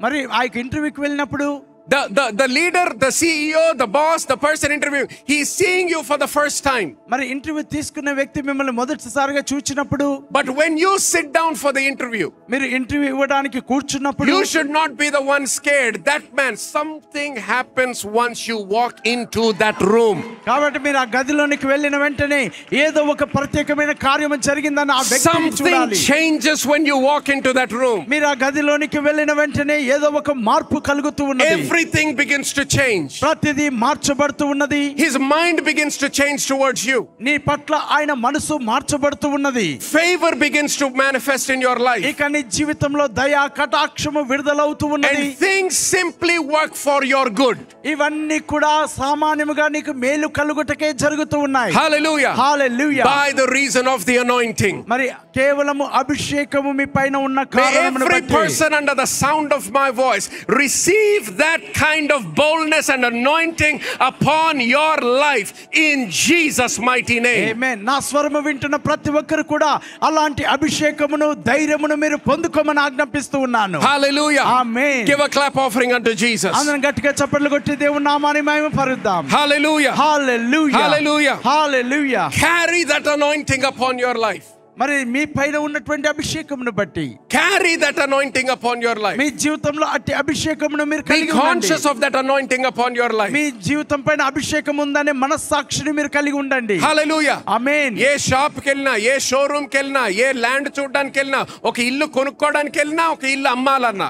మరి ఆ ఇంటర్వ్యూకి వెళ్ళినప్పుడు the leader, the CEO, the boss, the person interviewing, he's seeing you for the first time. మరి ఇంటర్వ్యూ తీసుకున్న వ్యక్తి మిమ్మల్ని మొదటిసారిగా చూచినప్పుడు, But when you sit down for the interview, మీరు ఇంటర్వ్యూ ఇవ్వడానికి కూర్చున్నప్పుడు you should not be the one scared. That man, something happens once you walk into that room. కాబట్టి మీరు ఆ గదిలోనికి వెళ్ళిన వెంటనే ఏదో ఒక ప్రత్యేకమైన కార్యము జరిగిందని ఆ వ్యక్తిని Something చూడాలి. changes when you walk into that room. మీరు ఆ గదిలోనికి వెళ్ళిన వెంటనే ఏదో ఒక మార్పు కలుగుతూ ఉన్నది. Everything begins to change. ప్రతిదీ మార్చబడుతూ ఉన్నది. His mind begins to change towards you. నీ పట్ల ఆయన మనసు మార్చబడుతూ ఉన్నది. Favor begins to manifest in your life. ఇక నీ జీవితంలో దయా కటాక్షము విడుదలవుతూ ఉన్నది. And things simply work for your good. ఇవన్నీ కూడా సామాన్యముగా నీకు మేలు కలుగుటకే జరుగుతూ ఉన్నాయి. Hallelujah. Hallelujah. By the reason of the anointing. మరి కేవలము అభిషేకము మీ పైన ఉన్న May కారణమును every బట్టి person under the sound of my voice receive that kind of boldness and anointing upon your life in Jesus' mighty name. ఆమేన్. నా స్వరము వింటున్న ప్రతి ఒక్కరు కూడా అలాంటి అభిషేకమును ధైర్యమును మీరు పొందుకోమని ఆజ్ఞాపిస్తూ ఉన్నాను. Hallelujah. Amen. Give a clap offering unto Jesus. అందరం గట్టిగా చప్పట్లు కొట్టి దేవుని నామాన్ని మహిమపరుద్దాం. Hallelujah. Hallelujah. Hallelujah. Hallelujah. Carry that anointing upon your life. మరి మీ పైన ఉన్నటువంటి అభిషేకమును బట్టి Carry that anointing upon your life. మీ జీవితంలో అట్టి అభిషేకమును మీరు Be కలిగి ఉండండి. conscious of that anointing upon your life. మీ జీవితం పైన అభిషేకం ఉందనే మనస్సాక్షిని మీరు కలిగి ఉండండి. Hallelujah. ఆమేన్. ఏ షాప్కి వెళ్ళినా, ఏ షోరూమ్కి వెళ్ళినా, ఏ ల్యాండ్ చూడడానికి వెళ్ళినా, ఒక ఇల్లు కొనుక్కోవడానికి వెళ్ళినా, ఒక ఇల్లు అమ్మాలన్నా,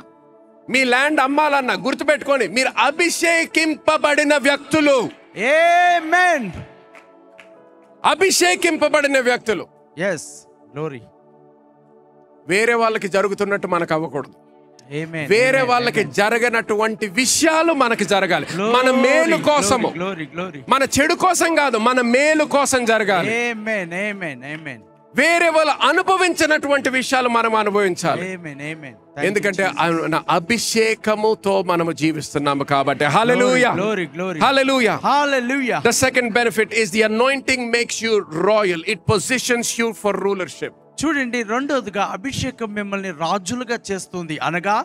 మీ ల్యాండ్ అమ్మాలన్నా గుర్తుపెట్టుకోండి, మీరు అభిషేకింపబడిన వ్యక్తులు. ఆమేన్. అభిషేకింపబడిన వ్యక్తులు. yes glory. వేరే వాళ్ళకి జరుగుతున్నట్టు మనకు అవ్వకూడదు. ఆమేన్. వేరే వాళ్ళకి జరగనటువంటి విషయాలు మనకి జరగాలి. మన మేలు కోసము, గ్లోరీ గ్లోరీ. మన చెడు కోసం కాదు, మన మేలు కోసం జరగాలి. ఆమేన్ ఆమేన్ ఆమేన్. వేరే వాళ్ళు అనుభవించినటువంటి విషయాలు మనం అనుభవించాలి. ఆమేన్ ఆమేన్. ఎందుకంటే అభిషేకముతో మనము జీవిస్తున్నాము కాబట్టి. Hallelujah. Glory glory. Hallelujah. Hallelujah. The second benefit is the anointing makes you royal. It positions you for rulership. చూడండి, రెండోదిగా అభిషేకం మిమ్మల్ని రాజులుగా చేస్తుంది, అనగా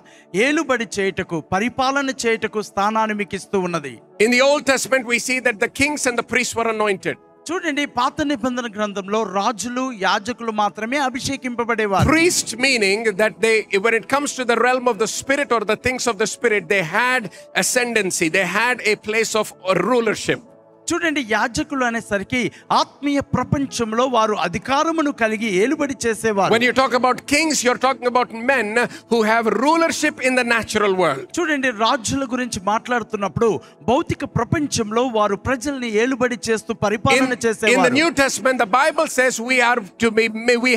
ఏలుబడి చేయుటకు, పరిపాలన చేయుటకు స్థానాన్ని మీకు ఇస్తూ ఉన్నది. In the Old Testament we see that the kings and the priests were anointed. చూడండి, పాత నిబంధన గ్రంథంలో రాజులు యాజకులు మాత్రమే అభిషేకింపబడేవారు. Priest meaning that they, when it comes to the realm of the spirit or the things of the spirit, they had ascendancy, they had a place of rulership. చూడండి, యాజకులు అనేసరికి ఆత్మీయ ప్రపంచంలో వారు అధికారమును కలిగి ఏలుబడి చేసేవారు. When you talk about kings, you're talking about men who have rulership in the natural world. చూడండి, రాజుల గురించి మాట్లాడుతున్నప్పుడు భౌతిక ప్రపంచంలో వారు ప్రజల్ని ఏలుబడి చేస్తూ పరిపాలన In చేసేవారు. the New Testament, the Bible says we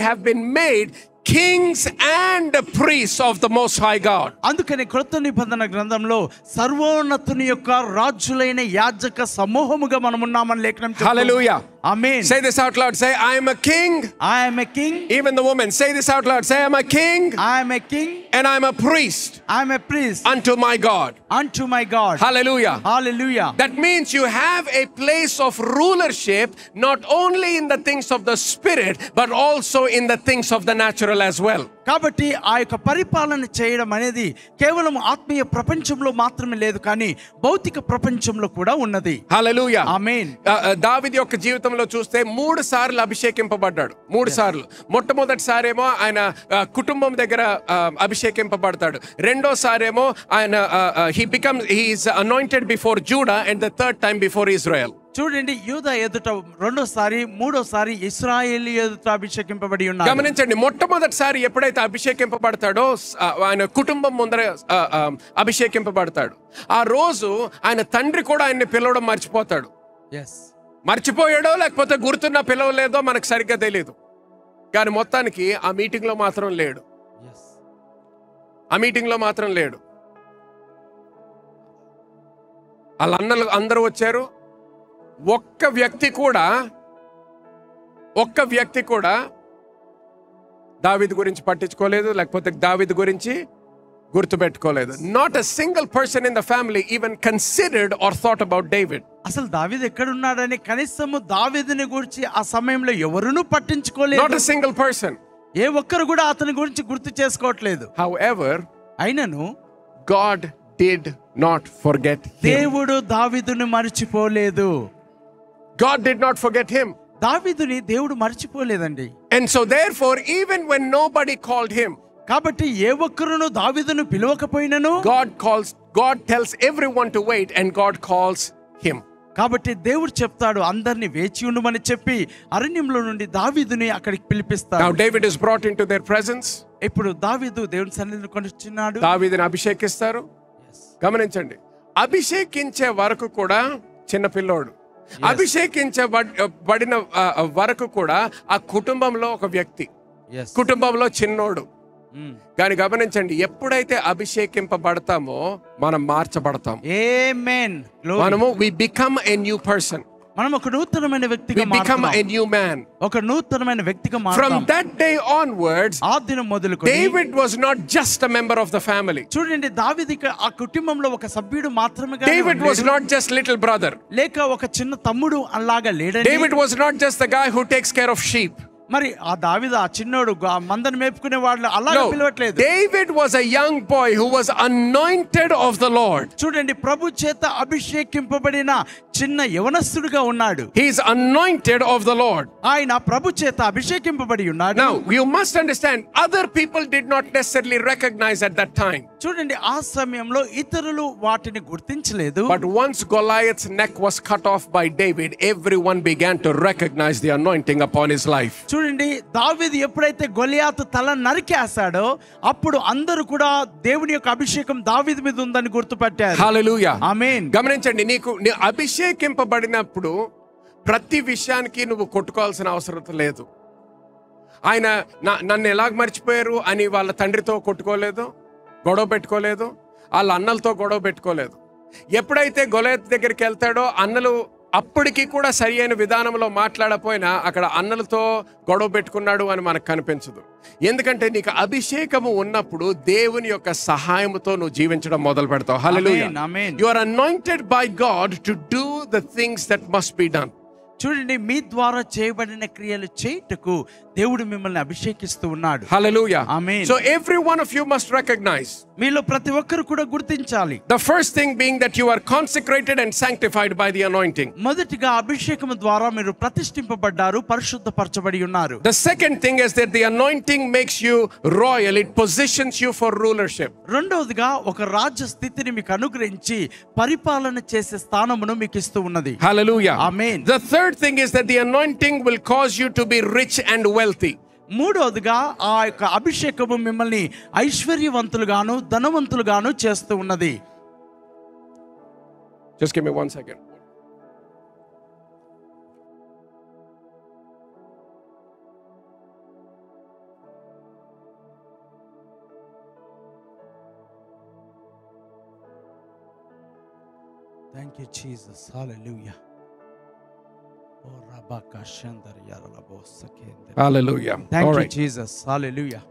have been made kings and priests of the Most High God. అందుకని క్రొత్త నిబంధన గ్రంథంలో సర్వోన్నతుని యొక్క రాజులైన యాజక సమూహముగా మనం ఉన్నామని లేఖనం చెప్తుంది. Hallelujah. Amen. Say this out loud. Say, I am a king. I am a king. Even the woman, say this out loud. Say, I am a king. I am a king. And I am a priest. I am a priest Unto my God. unto my God. Hallelujah. Hallelujah. That means you have a place of rulership not only in the things of the spirit but also in the things of the natural as well. కాబట్టి ఆ యొక్క పరిపాలన చేయడం అనేది కేవలం ఆత్మీయ ప్రపంచంలో మాత్రమే లేదు, కానీ భౌతిక ప్రపంచంలో కూడా ఉన్నది. Hallelujah. ఆమేన్. దావీదు యొక్క జీవితంలో చూస్తే 3 సార్లు అభిషేకింపబడ్డాడు. 3 సార్లు. మొట్టమొదటిసారేమో ఆయన కుటుంబం దగ్గర అభిషేకింపబడతాడు. రెండోసారేమో ఆయన he is anointed before Judah and the third time before Israel. చూడండి, యూదా ఎదుట రెండోసారి, మూడోసారి ఇశ్రాయేలు ఎదుట అభిషేకింపబడి ఉన్నారు. గమనించండి, మొట్టమొదటిసారి ఎప్పుడైతే అభిషేకింపబడతాడో ఆయన కుటుంబం ముందర అభిషేకింపబడతాడు. ఆ రోజు ఆయన తండ్రి కూడా ఆయన్ని పిలవడం మర్చిపోతాడు. మర్చిపోయాడో లేకపోతే గుర్తున్న పిలవలేదో మనకు సరిగ్గా తెలియదు, కానీ మొత్తానికి ఆ మీటింగ్లో మాత్రం లేడు. వాళ్ళ అన్నలు అందరూ వచ్చారు. ఒక్క వ్యక్తి కూడా దావీదు గురించి పట్టించుకోలేదు, లేకపోతే దావీదు గురించి గుర్తుపెట్టుకోలేదు. Not a single person in the family even considered or thought about David. అసలు దావీదు ఎక్కడున్నాడని కనీసము దావీదుని గురించి ఆ సమయంలో ఎవరునూ పట్టించుకోలేదు. Not a single person. ఏ ఒక్కరు కూడా అతని గురించి గుర్తు చేసుకోవట్లేదు. హౌఎవర్, అయినను God did not forget him. దేవుడు దావీదుని మర్చిపోలేదు. God did not forget him. దావీదుని దేవుడు మర్చిపోలేదండి. And so therefore, even when nobody called him, కాబట్టి ఏ ఒక్కరును దావీదును పిలవకపోయినను God tells everyone to wait and God calls him. కాబట్టి దేవుడు చెప్తాడు అందరిని వేచి ఉండమని చెప్పి అరణ్యంలో నుండి దావీదుని అక్కడికి పిలిపిస్తాడు. Now David is brought into their presence. ఇప్పుడు దావీదు దేవుని సన్నిధిని కొనుచున్నాడు. దావీదుని అభిషేకిస్తారు. గమనించండి, అభిషేకించే వరకు కూడా చిన్న పిల్లోడు, అభిషేకించబడిన వరకు కూడా ఆ కుటుంబంలో ఒక వ్యక్తి, కుటుంబంలో చిన్నోడు. కానీ గమనించండి, ఎప్పుడైతే అభిషేకింపబడతామో మనం మార్చబడతాం. ఆమేన్. మనము we become a new person. మనం ఒక నూతనమైన వ్యక్తిగా we become a new man. ఒక నూతనమైన వ్యక్తిగా మారతాం. From that day onwards, ఆ దినం మొదలుకొని David was not just a member of the family. చూడండి, దావీదు ఆ కుటుంబంలో ఒక సభ్యుడు మాత్రమే కాదు. David was not just little brother. లేక ఒక చిన్న తమ్ముడు అలాగా లేడండి. David was not just the guy who takes care of sheep. మరి ఆ దావీదు ఆ చిన్నోడు మందను మేపుకునే వాళ్ళు అలాగే పిలవట్లేదు. David was a young boy who was anointed of the Lord. చూడండి, ప్రభు చేత అభిషేకింపబడిన చిన్న యవనస్తుడుగా ఉన్నాడు. He is anointed of the Lord. ఆయన ప్రభు చేత అభిషేకింపబడి ఉన్నాడు. Now you must understand, other people did not necessarily recognize at that time. చూడండి, ఆ సమయంలో ఇతరులు వాటిని గుర్తించలేదు. But once Goliath's neck was cut off by David, everyone began to recognize the anointing upon his life. చూడండి, దావీదు ఎప్పుడైతే గొలియాతు తల నరికేశాడో అప్పుడు అందరూ కూడా దేవుని యొక్క అభిషేకం దావీదు మీద ఉందని గుర్తుపట్టారు. హల్లెలూయా. ఆమేన్. గమనించండి, నీకు అభిషేకింపబడినప్పుడు ప్రతి విషయానికి నువ్వు కొట్టుకోవాల్సిన అవసరం లేదు. ఆయన నన్ను ఎలాగ మర్చిపోయారు అని వాళ్ళ తండ్రితో కొట్టుకోలేదు, గొడవ పెట్టుకోలేదు, వాళ్ళ అన్నలతో గొడవ పెట్టుకోలేదు. ఎప్పుడైతే గొలియాతు దగ్గరికి వెళ్తాడో అన్నలు అప్పటికి కూడా సరి అయిన విధానంలో మాట్లాడపోయినా అక్కడ అన్నలతో గొడవ పెట్టుకున్నాడు అని మనకు కనిపించదు. ఎందుకంటే నీకు అభిషేకము ఉన్నప్పుడు దేవుని యొక్క సహాయముతో నువ్వు జీవించడం మొదలు పెడతావు. Hallelujah. You are anointed by God to do the things that must be done. చూడండి, మీ ద్వారా చేయబడిన క్రియలు చేయుటకు దేవుడు మిమ్మల్ని అభిషేకిస్తూ ఉన్నాడు. హల్లెలూయా. ఆమేన్. So every one of you must recognize. మీలో ప్రతి ఒక్కరు కూడా గుర్తించాలి. The first thing being that you are consecrated and sanctified by the anointing. మొదటిగా అభిషేకము ద్వారా మీరు ప్రతిష్ఠింపబడ్డారు, పరిశుద్ధపరచబడి ఉన్నారు. The second thing is that the anointing makes you royal. It positions you for rulership. రెండవదిగా ఒక రాజ్య స్థితిని మీకు అనుగ్రహించి పరిపాలన చేసే స్థానమును మీకు ఇస్తూ ఉన్నది. Hallelujah. Amen. The third thing is that the anointing will cause you to be rich and wealthy. మూడవదిగా ఆ యొక్క అభిషేకము మిమ్మల్ని ఐశ్వర్యవంతులుగాను ధనవంతులుగాను చేస్తూ ఉన్నది. Just give me 1 second. Thank you, Jesus. Hallelujah. Hallelujah. Thank All you, right. Jesus. Hallelujah.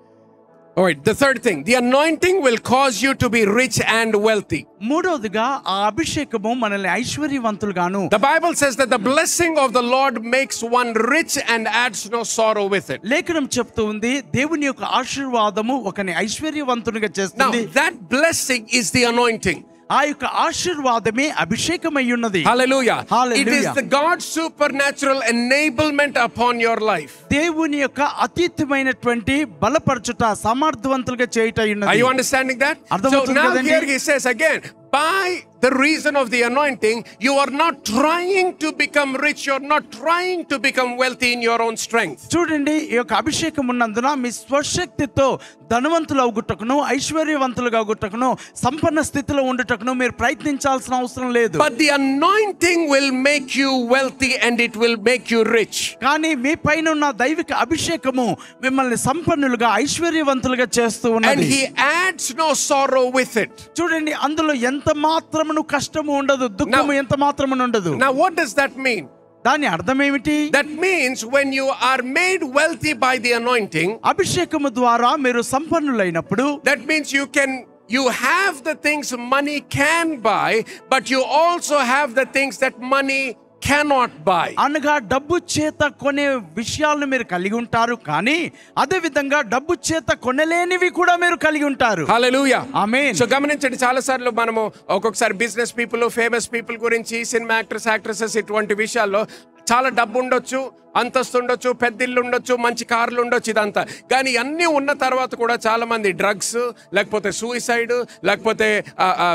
All right. The third thing, the anointing will cause you to be rich and wealthy. మూడవదిగా ఆ అభిషేకము మనల్ని ఐశ్వర్యవంతులుగాను. The Bible says that the blessing of the Lord makes one rich and adds no sorrow with it. లేఖనం చెప్తూ ఉంది, దేవుని యొక్క ఆశీర్వాదము ఒకని ఐశ్వర్యవంతునిగా Now, చేస్తుంది. that blessing is the anointing. ఆ యొక్క ఆశీర్వాదమే అభిషేకమై ఉన్నది. Hallelujah. Hallelujah. It is the God's supernatural enablement upon your life. దేవుని యొక్క అతీతమైనటువంటి బలపరచుట, సమర్థవంతులుగా చేయుట ఉన్నది. Are you understanding that? So అర్థమవుతుంది now కదండి? here he says again, by the reason of the anointing, you are not trying to become rich, you are not trying to become wealthy in your own strength. చూడండి, ఈ యొక్క అభిషేకం ఉన్నందున మీ స్వశక్తితో ధనవంతులు అవుగుటకును ఐశ్వర్యవంతులుగా అవుగుటకును సంపన్న స్థితిలో ఉండుటకును మీరు ప్రయత్నించాల్సిన అవసరం లేదు. But the anointing will make you wealthy and it will make you rich. కానీ మీ పైన ఉన్న దైవిక అభిషేకము మిమ్మల్ని సంపన్నులుగా ఐశ్వర్యవంతులుగా చేస్తూ And ఉన్నది. he adds no sorrow with it. చూడండి, అందులో ఎంత మాత్రమును కష్టము ఉండదు, దుఃఖము ఎంత మాత్రమును ఉండదు. Now what does that mean? దాని అర్థం ఏమిటి? That means when you are made wealthy by the anointing, అభిషేకము ద్వారా మీరు సంపన్నులైనప్పుడు that means you can you have the things money can buy, but you also have the things that money cannot buy. అనగా డబ్బు చేత కొనే విషయాలను మీరు కలిగి ఉంటారు, కానీ అదే విధంగా డబ్బు చేత కొనలేనివి కూడా మీరు కలిగి ఉంటారు. హల్లెలూయా, ఆమేన్. సో గమనించండి, చాలా సార్లు మనము ఒక్కొక్కసారి బిజినెస్ పీపుల్, ఫేమస్ పీపుల్ గురించి, సినిమా యాక్టర్స్, యాక్ట్రెసెస్, ఇటువంటి విషయాల్లో చాలా డబ్బు ఉండొచ్చు, అంతస్తు ఉండొచ్చు, పెద్ద ఇల్లు ఉండొచ్చు, మంచి కార్లు ఉండొచ్చు, ఇదంతా. కానీ అన్నీ ఉన్న తర్వాత కూడా చాలా మంది డ్రగ్స్, లేకపోతే సూయిసైడ్, లేకపోతే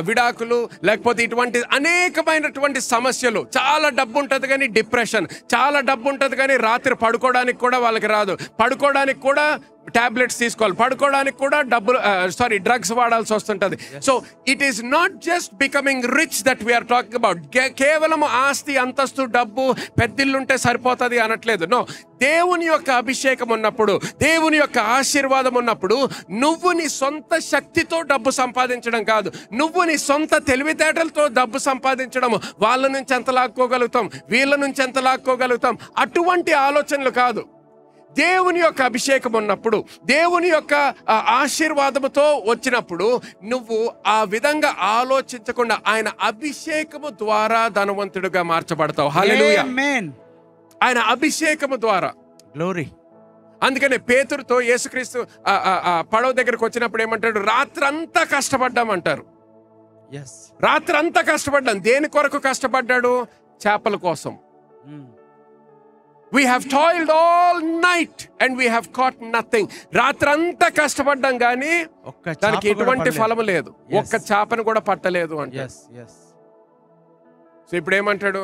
విడాకులు, లేకపోతే ఇటువంటి అనేకమైనటువంటి సమస్యలు. చాలా డబ్బు ఉంటుంది కానీ డిప్రెషన్, చాలా డబ్బు ఉంటుంది కానీ రాత్రి పడుకోవడానికి కూడా వాళ్ళకి రాదు, పడుకోవడానికి కూడా టాబ్లెట్స్ తీసుకోవాలి, పడుకోవడానికి కూడా డ్రగ్స్ వాడాల్సి వస్తుంటది. So it is not just becoming rich that we are talking about. కేవలం ఆస్తి, అంతస్తు, డబ్బు, పెద్దిల్లుంటే సరిపోతుంది అనట్లేదు. నో, దేవుని యొక్క అభిషేకం ఉన్నప్పుడు, దేవుని యొక్క ఆశీర్వాదం ఉన్నప్పుడు, నువ్వు నీ సొంత శక్తితో డబ్బు సంపాదించడం కాదు, నువ్వు నీ సొంత తెలివితేటలతో డబ్బు సంపాదించడం. వాళ్ళ నుంచి ఎంత లాక్కోగలుగుతాం, వీళ్ళ నుంచి ఎంత లాక్కోగలుగుతాం, అటువంటి ఆలోచనలు కాదు. దేవుని యొక్క అభిషేకం ఉన్నప్పుడు, దేవుని యొక్క ఆశీర్వాదముతో వచ్చినప్పుడు నువ్వు ఆ విధంగా ఆలోచించకుండా ఆయన అభిషేకము ద్వారా ధనవంతుడిగా మార్చబడతావు. హల్లెలూయా, ఆమేన్. ఆయన అభిషేకము ద్వారా. గ్లోరీ. అందుకనే పేతురుతో యేసుక్రీస్తు పడవ దగ్గరకు వచ్చినప్పుడు ఏమంటాడు? రాత్రంతా కష్టపడ్డామంటారు. రాత్రంతా కష్టపడ్డాం. దేని కొరకు కష్టపడ్డాడు? చేపల కోసం. We have toiled all night and we have caught nothing. రాత్రంతా కష్టపడ్డాం కానీ దానికి ఎటువంటి ఫలము లేదు, ఒక్క చేపను కూడా పట్టలేదు అంటే. సో ఇప్పుడు ఏమంటాడు?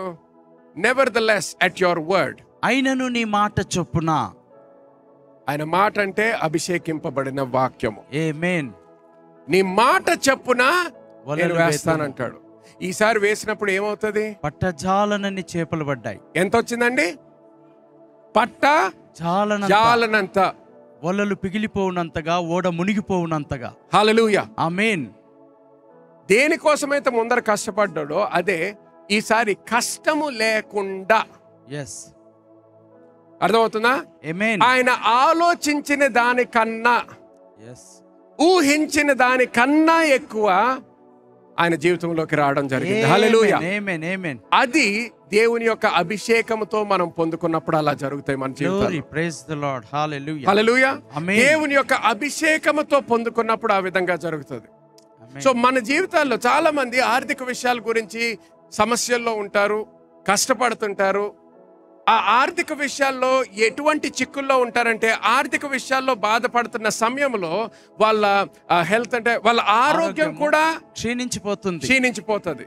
Nevertheless at your word. అయినను నీ మాట చొప్పున. ఆయన మాట అంటే అభిషేకింపబడిన వాక్యము. ఆమేన్. నీ మాట చొప్పున నేను వేస్తానంటాడు. ఈసారి వేసినప్పుడు ఏమవుతుంది? పట్టజాలనని చేపలు పడ్డాయి. ఎంత వచ్చిందండి? పట్ట జాలనంత. వలలు పిగిలిపోవునంతగా, ఓడ మునిగిపోవునంతగా. హల్లెలూయా, ఆమేన్. దేనికోసమైతే ముందర కష్టపడ్డాడో అదే ఈసారి కష్టము లేకుండా. అర్థమవుతుందా? ఆమేన్. ఆయన ఆలోచించిన దానికన్నా, ఊహించిన దానికన్నా ఎక్కువ ఆయన జీవితంలోకి రావడం జరిగింది. హల్లెలూయా, ఆమేన్, ఆమేన్. అది దేవుని యొక్క అభిషేకంతో మనం పొందుకున్నప్పుడు అలా జరుగుతాయి మన జీవితంలో. Praise the Lord. Hallelujah, hallelujah. Amen. దేవుని యొక్క అభిషేకంతో పొందుకున్నప్పుడు ఆ విధంగా జరుగుతుంది. సో మన జీవితాల్లో చాలా మంది ఆర్థిక విషయాల గురించి సమస్యల్లో ఉంటారు, కష్టపడుతుంటారు. ఆ ఆర్థిక విషయాల్లో ఎటువంటి చిక్కుల్లో ఉంటారంటే, ఆర్థిక విషయాల్లో బాధపడుతున్న సమయంలో వాళ్ళ హెల్త్ అంటే వాళ్ళ ఆరోగ్యం కూడా క్షీణించిపోతుంది.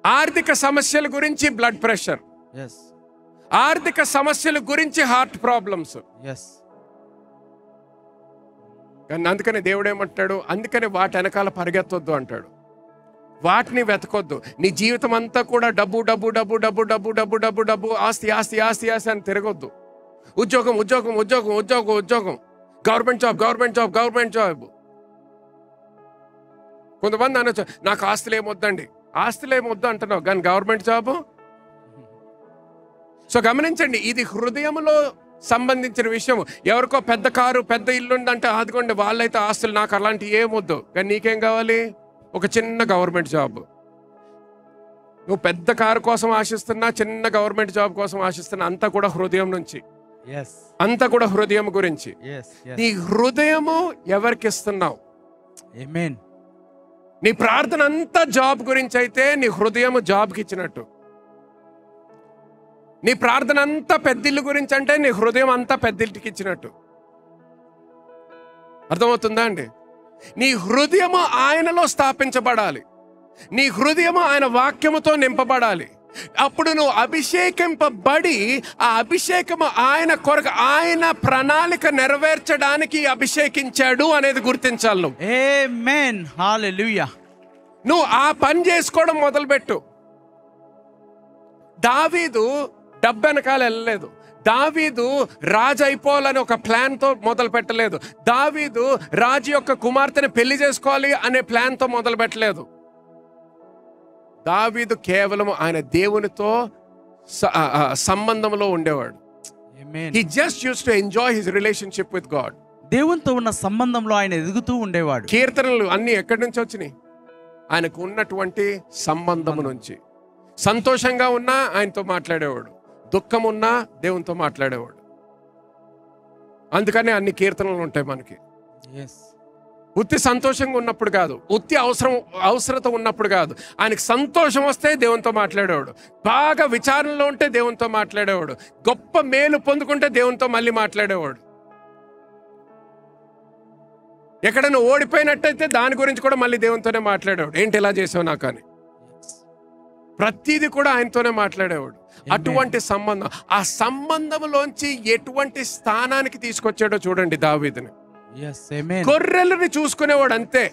ఆర్థిక సమస్యల గురించి బ్లడ్ ప్రెషర్, ఆర్థిక సమస్యల గురించి హార్ట్ ప్రాబ్లమ్స్. కానీ అందుకనే దేవుడు ఏమంటాడు? అందుకనే వాటి వెనకాల పరిగెత్తొద్దు అంటాడు, వాటిని వెతకొద్దు. నీ జీవితం అంతా కూడా డబ్బు డబ్బు డబ్బు డబ్బు డబ్బు డబ్బు డబ్బు డబ్బు, ఆస్తి ఆస్తి ఆస్తి ఆస్తి అని తిరగొద్దు. ఉద్యోగం ఉద్యోగం ఉద్యోగం ఉద్యోగం ఉద్యోగం, government job government job government job. కొంతమంది అనొచ్చు, నాకు ఆస్తులు ఏమొద్దండి. ఆస్తులు ఏమొద్దు అంటున్నావు కానీ గవర్నమెంట్ జాబు. సో గమనించండి, ఇది హృదయంలో సంబంధించిన విషయం. ఎవరికో పెద్ద కారు, పెద్ద ఇల్లు ఉందంటే అదిగోండి వాళ్ళైతే ఆస్తులు, నాకు అలాంటివి ఏమొద్దు. కానీ నీకేం కావాలి? ఒక చిన్న గవర్నమెంట్ జాబ్. నువ్వు పెద్ద కారు కోసం ఆశిస్తున్నా, చిన్న గవర్నమెంట్ జాబ్ కోసం ఆశిస్తున్నా, అంతా కూడా హృదయం నుంచి, అంతా కూడా హృదయం గురించి. నీ హృదయము ఎవరికి ఇస్తున్నావు? ఆమేన్. నీ ప్రార్థన అంతా జాబ్ గురించి అయితే నీ హృదయము జాబ్కి ఇచ్చినట్టు. నీ ప్రార్థన అంతా పెద్దిల్లు గురించి అంటే నీ హృదయం అంతా పెద్దిల్టికి ఇచ్చినట్టు. అర్థమవుతుందా అండి? నీ హృదయము ఆయనలో స్థాపించబడాలి, నీ హృదయము ఆయన వాక్యముతో నింపబడాలి. అప్పుడు నువ్వు అభిషేకింపబడి, ఆ అభిషేకము ఆయన కొరకు, ఆయన ప్రణాళిక నెరవేర్చడానికి అభిషేకించాడు అనేది గుర్తించాలి నువ్వు. ఆమేన్, హల్లెలూయా. నువ్వు ఆ పని చేసుకోవడం మొదలుపెట్టు. దావీదు డబ్బు వెనకాల వెళ్ళలేదు. దావీదు రాజు అయిపోవాలని ఒక ప్లాన్తో మొదలు పెట్టలేదు. దావీదు రాజు యొక్క కుమార్తెని పెళ్లి చేసుకోవాలి అనే ప్లాన్తో మొదలు పెట్టలేదు. దావీదు కేవలం ఆయన దేవునితో సంబంధంలో ఉండేవాడు. He just used to enjoy his relationship with God. దేవునితో ఉన్న సంబంధంలో ఆయన ఎదుగుతూ ఉండేవాడు. కీర్తనలు అన్ని ఎక్కడి నుంచి వచ్చినాయి? ఆయనకు ఉన్నటువంటి సంబంధము నుంచి. సంతోషంగా ఉన్నా ఆయనతో మాట్లాడేవాడు, దుఃఖం ఉన్నా దేవునితో మాట్లాడేవాడు. అందుకనే అన్ని కీర్తనలు ఉంటాయి మనకి. ఉత్తి సంతోషంగా ఉన్నప్పుడు కాదు, ఉత్తి అవసరత ఉన్నప్పుడు కాదు, ఆయనకి సంతోషం వస్తే దేవునితో మాట్లాడేవాడు, బాగా విచారణలో ఉంటే దేవునితో మాట్లాడేవాడు, గొప్ప మేలు పొందుకుంటే దేవునితో మళ్ళీ మాట్లాడేవాడు. ఎక్కడైనా ఓడిపోయినట్టయితే దాని గురించి కూడా మళ్ళీ దేవునితోనే మాట్లాడేవాడు. ఏంటి ఇలా చేసావు నాకు అని. ప్రతిదీ కూడా ఆయనతోనే మాట్లాడేవాడు. అటువంటి సంబంధం, ఆ సంబంధంలోంచి ఎటువంటి స్థానానికి తీసుకొచ్చాడో చూడండి దావీదుని. గొర్రెలని చూసుకునేవాడు, అంతే.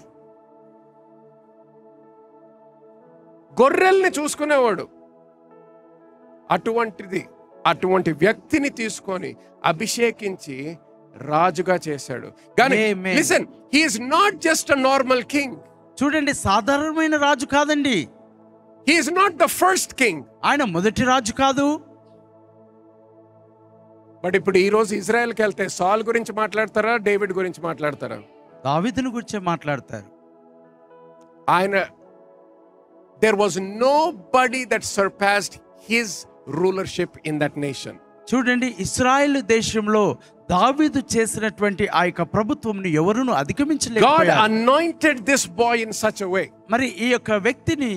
గొర్రెల్ని చూసుకునేవాడు. అటువంటి వ్యక్తిని తీసుకొని అభిషేకించి రాజుగా చేశాడు. కానీ listen, he is not just a normal king. చూడండి, సాధారణమైన రాజు కాదండి. He is not the first king. ఆయన మొదటి రాజు కాదు. బట్ ఇప్పుడు ఈ రోజు ఇజ్రాయెల్కి వెళ్తే సాల్ గురించి మాట్లాడతారా, డేవిడ్ గురించి మాట్లాడతారా? దావీదుని గురించి మాట్లాడతారు. ఆయన there was nobody that surpassed his rulership in that nation. చూడండి, ఇశ్రాయేలు దేశంలో దావీదు చేసినటువంటి ఆ యొక్క ప్రభుత్వంను ఎవరును అధిగమించలేకపోయారు. God anointed this boy in such a way. మరి ఈ యొక్క వ్యక్తిని,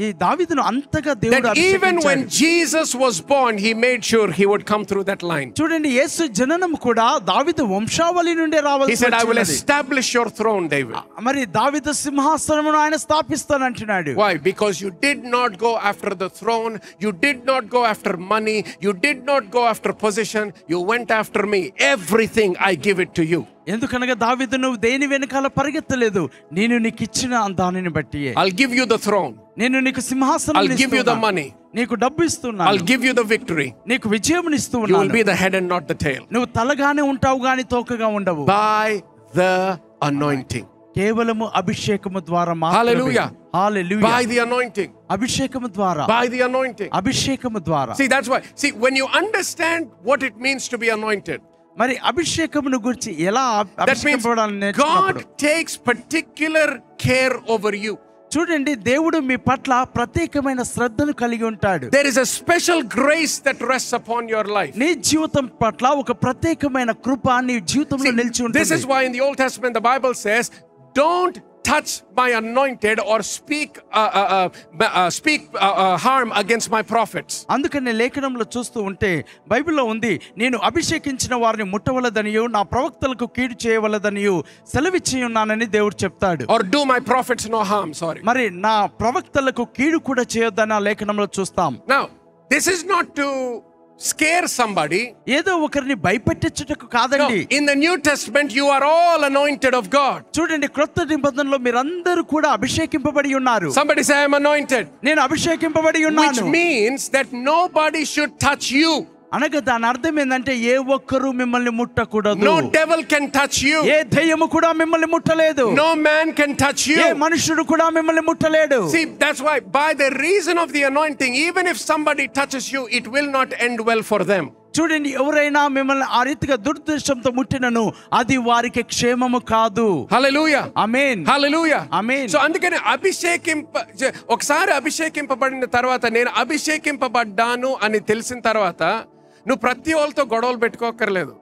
ఈ దావీదును అంతగా దేవుడు that even when Jesus was born, he made sure he would come through that line. చూడండి, యేసు జననం కూడా దావీదు వంశావళి నుండి రావాల్సి వచ్చింది. He said, I will establish your throne, David. మరి దావీదు సింహాసనమును ఆయన స్థాపిస్తానంటున్నాడు. Why? Because you did not go after the throne, you did not go after money, you did not go after position, you went after me. Everything I give it to you. ఎందుకనగా దావీదు, నువ్వు దేని వెనకాల పరిగెత్తలేదు, నేను నీకు ఇచ్చిన దానిని బట్టి. I'll give you the throne. నేను నీకు సింహాసనం ఇస్తున్నాను. I'll give you the money. నీకు డబ్బు ఇస్తున్నాను. I'll give you the victory. నీకు విజయం ఇస్తున్నాను. You will be the head and not the tail. నువ్వు తలగానే ఉంటావు గాని తోకగా ఉండవు. By the anointing. కేవలము అభిషేకము ద్వారా మాత్రమే. Hallelujah. Hallelujah. By the anointing. అభిషేకము ద్వారా. By the anointing. అభిషేకము ద్వారా. See, that's why. See, when you understand what it means to be anointed. మరి అభిషేకమును గురించి ఎలా అభిషేకింపబడాలని నేర్చుకున్నప్పుడు God takes particular care over you. చూడండి, దేవుడు మీ పట్ల ప్రత్యేకమైన శ్రద్ధను కలిగి ఉంటాడు. There is a special grace that rests upon your life. నీ జీవితం పట్ల ఒక ప్రత్యేకమైన కృప నీ జీవితంలో నిలిచి ఉంటుంది. This is why in the Old Testament the Bible says, don't touch my anointed or speak harm against my prophets. అందుకనే లేఖనంలో చూస్తూ ఉంటే బైబిల్లో ఉంది, నేను అభిషేకించిన వారిని ముట్టవలదనియు నా ప్రవక్తలకు కీడు చేయవలదనియు సెలవిచ్చి ఉన్నానని దేవుడు చెప్తాడు. Or do my prophets no harm. Sorry. మరి నా ప్రవక్తలకు కీడు కూడా చేయొద్దని ఆ లేఖనంలో చూస్తాం. Now, this is not to scare somebody. ఏదో ఒకరిని భయపెట్టించుటకు కాదండి. In the New Testament you are all anointed of God. చూడండి, క్రొత్త నిబంధనలో మీరందరూ కూడా అభిషేకింపబడి ఉన్నారు. Somebody say, I am anointed. నేను అభిషేకింపబడి ఉన్నాను. Which means that nobody should touch you. అనగా దాని అర్థం ఏంటంటే ఏ ఒక్కరు మిమ్మల్ని ముట్టకూడదు. No devil can touch you. ఏ దయ్యము కూడా మిమ్మల్ని ముట్టలేదు. No man can touch you. ఏ మనుషుడు కూడా మిమ్మల్ని ముట్టలేడు. See, that's why by the reason of the anointing, even if somebody touches you, it will not end well for them. చూడండి, ఎవరైనా మిమ్మల్ని ఆ రీతిగా దుర్దృష్టంతో ముట్టినను అది వారికి క్షేమము కాదు. హల్లెలూయా. ఆమేన్. హల్లెలూయా. ఆమేన్. సో అందుకని ఒకసారి అభిషేకింపబడిన తర్వాత, నేను అభిషేకింపబడ్డాను అని తెలిసిన తర్వాత నువ్వు ప్రతి వాళ్ళతో గొడవలు పెట్టుకోక్కర్లేదు.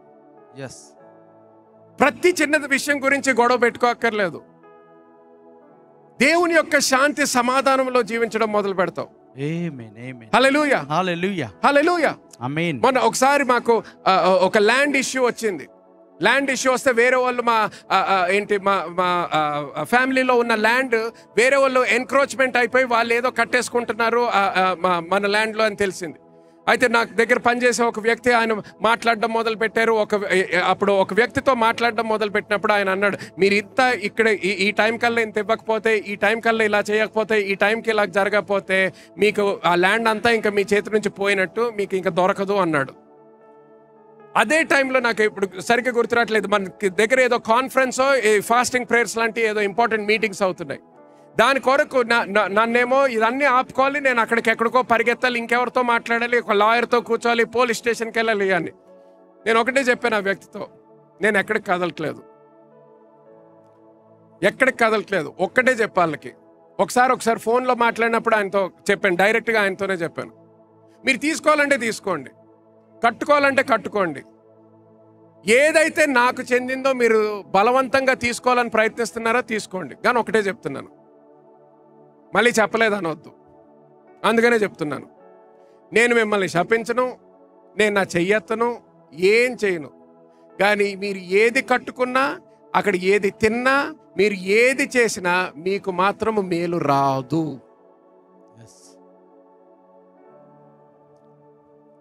ప్రతి చిన్న విషయం గురించి గొడవ పెట్టుకోక్కర్లేదు. దేవుని యొక్క శాంతి సమాధానంలో జీవించడం మొదలు పెడతావు. ఆమేన్. ఆమేన్. హల్లెలూయా. హల్లెలూయా. హల్లెలూయా. ఆమేన్. మొన్న ఒకసారి మాకు ఒక ల్యాండ్ ఇష్యూ వచ్చింది. ల్యాండ్ ఇష్యూ వస్తే వేరే వాళ్ళు మా ఫ్యామిలీలో ఉన్న ల్యాండ్ వేరే వాళ్ళు ఎన్క్రోచ్మెంట్ అయిపోయి వాళ్ళు ఏదో కట్టేసుకుంటున్నారు మన ల్యాండ్లో అని తెలిసింది. అయితే నాకు దగ్గర పనిచేసే ఒక వ్యక్తి, ఆయన మాట్లాడడం మొదలు పెట్టారు. అప్పుడు ఒక వ్యక్తితో మాట్లాడడం మొదలు పెట్టినప్పుడు ఆయన అన్నాడు, మీరు ఇంత ఇక్కడ ఈ టైం కల్లా ఇంత ఇవ్వకపోతే, ఈ టైం కల్లా ఇలా చేయకపోతే, ఈ టైంకి ఇలా జరగకపోతే మీకు ఆ ల్యాండ్ అంతా ఇంకా మీ చేతి నుంచి పోయినట్టు, మీకు ఇంకా దొరకదు అన్నాడు. అదే టైంలో నాకు ఇప్పుడు సరిగ్గా గుర్తురావట్లేదు, మన దగ్గర ఏదో కాన్ఫరెన్స్, ఫాస్టింగ్ ప్రేయర్స్ లాంటి ఏదో ఇంపార్టెంట్ మీటింగ్స్ అవుతున్నాయి. దాని కొరకు నన్నేమో ఇదన్నీ ఆపుకోవాలి, నేను అక్కడికి ఎక్కడికో పరిగెత్తాలి, ఇంకెవరితో మాట్లాడాలి, ఒక లాయర్తో కూర్చోవాలి, పోలీస్ స్టేషన్కి వెళ్ళాలి అని. నేను ఒకటే చెప్పాను ఆ వ్యక్తితో, నేను ఎక్కడికి కదలట్లేదు, ఎక్కడికి కదలట్లేదు. ఒక్కటే చెప్పాలకి. ఒకసారి ఫోన్లో మాట్లాడినప్పుడు ఆయనతో చెప్పాను, డైరెక్ట్గా ఆయనతోనే చెప్పాను, మీరు తీసుకోవాలంటే తీసుకోండి, కట్టుకోవాలంటే కట్టుకోండి, ఏదైతే నాకు చెందిందో మీరు బలవంతంగా తీసుకోవాలని ప్రయత్నిస్తున్నారో తీసుకోండి, కానీ ఒకటే చెప్తున్నాను, మళ్ళీ చెప్పలేదు అనవద్దు. అందుకనే చెప్తున్నాను, నేను మిమ్మల్ని శపించను, నేను నా చెయ్యెత్తను, ఏం చేయను. కానీ మీరు ఏది కట్టుకున్నా, అక్కడ ఏది తిన్నా, మీరు ఏది చేసినా మీకు మాత్రము మేలు రాదు.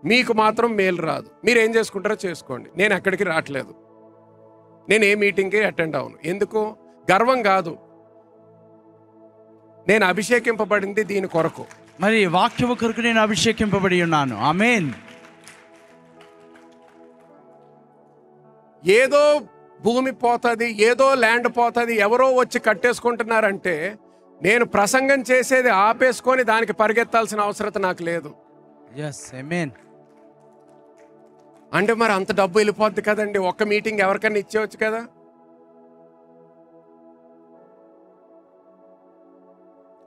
మీకు మాత్రం మేలు రాదు. మీరు ఏం చేసుకుంటారో చేసుకోండి, నేను ఎక్కడికి రావట్లేదు, నేను ఏ మీటింగ్కి అటెండ్ అవను. ఎందుకు? గర్వం కాదు, నేను అభిషేకింపబడింది దీని కొరకు. మరి వాక్యము కొరకు నేను అభిషేకింపబడి ఉన్నాను. ఆమేన్. ఏదో భూమి పోతుంది, ఏదో ల్యాండ్ పోతుంది, ఎవరో వచ్చి కట్టేసుకుంటున్నారంటే నేను ప్రసంగం చేసేది ఆపేసుకొని దానికి పరిగెత్తాల్సిన అవసరం నాకు లేదు. ఆమేన్. అంటే మరి అంత డబ్బు వెళ్ళిపోద్ది కదండి, ఒక్క మీటింగ్ ఎవరికైనా ఇచ్చేవచ్చు కదా.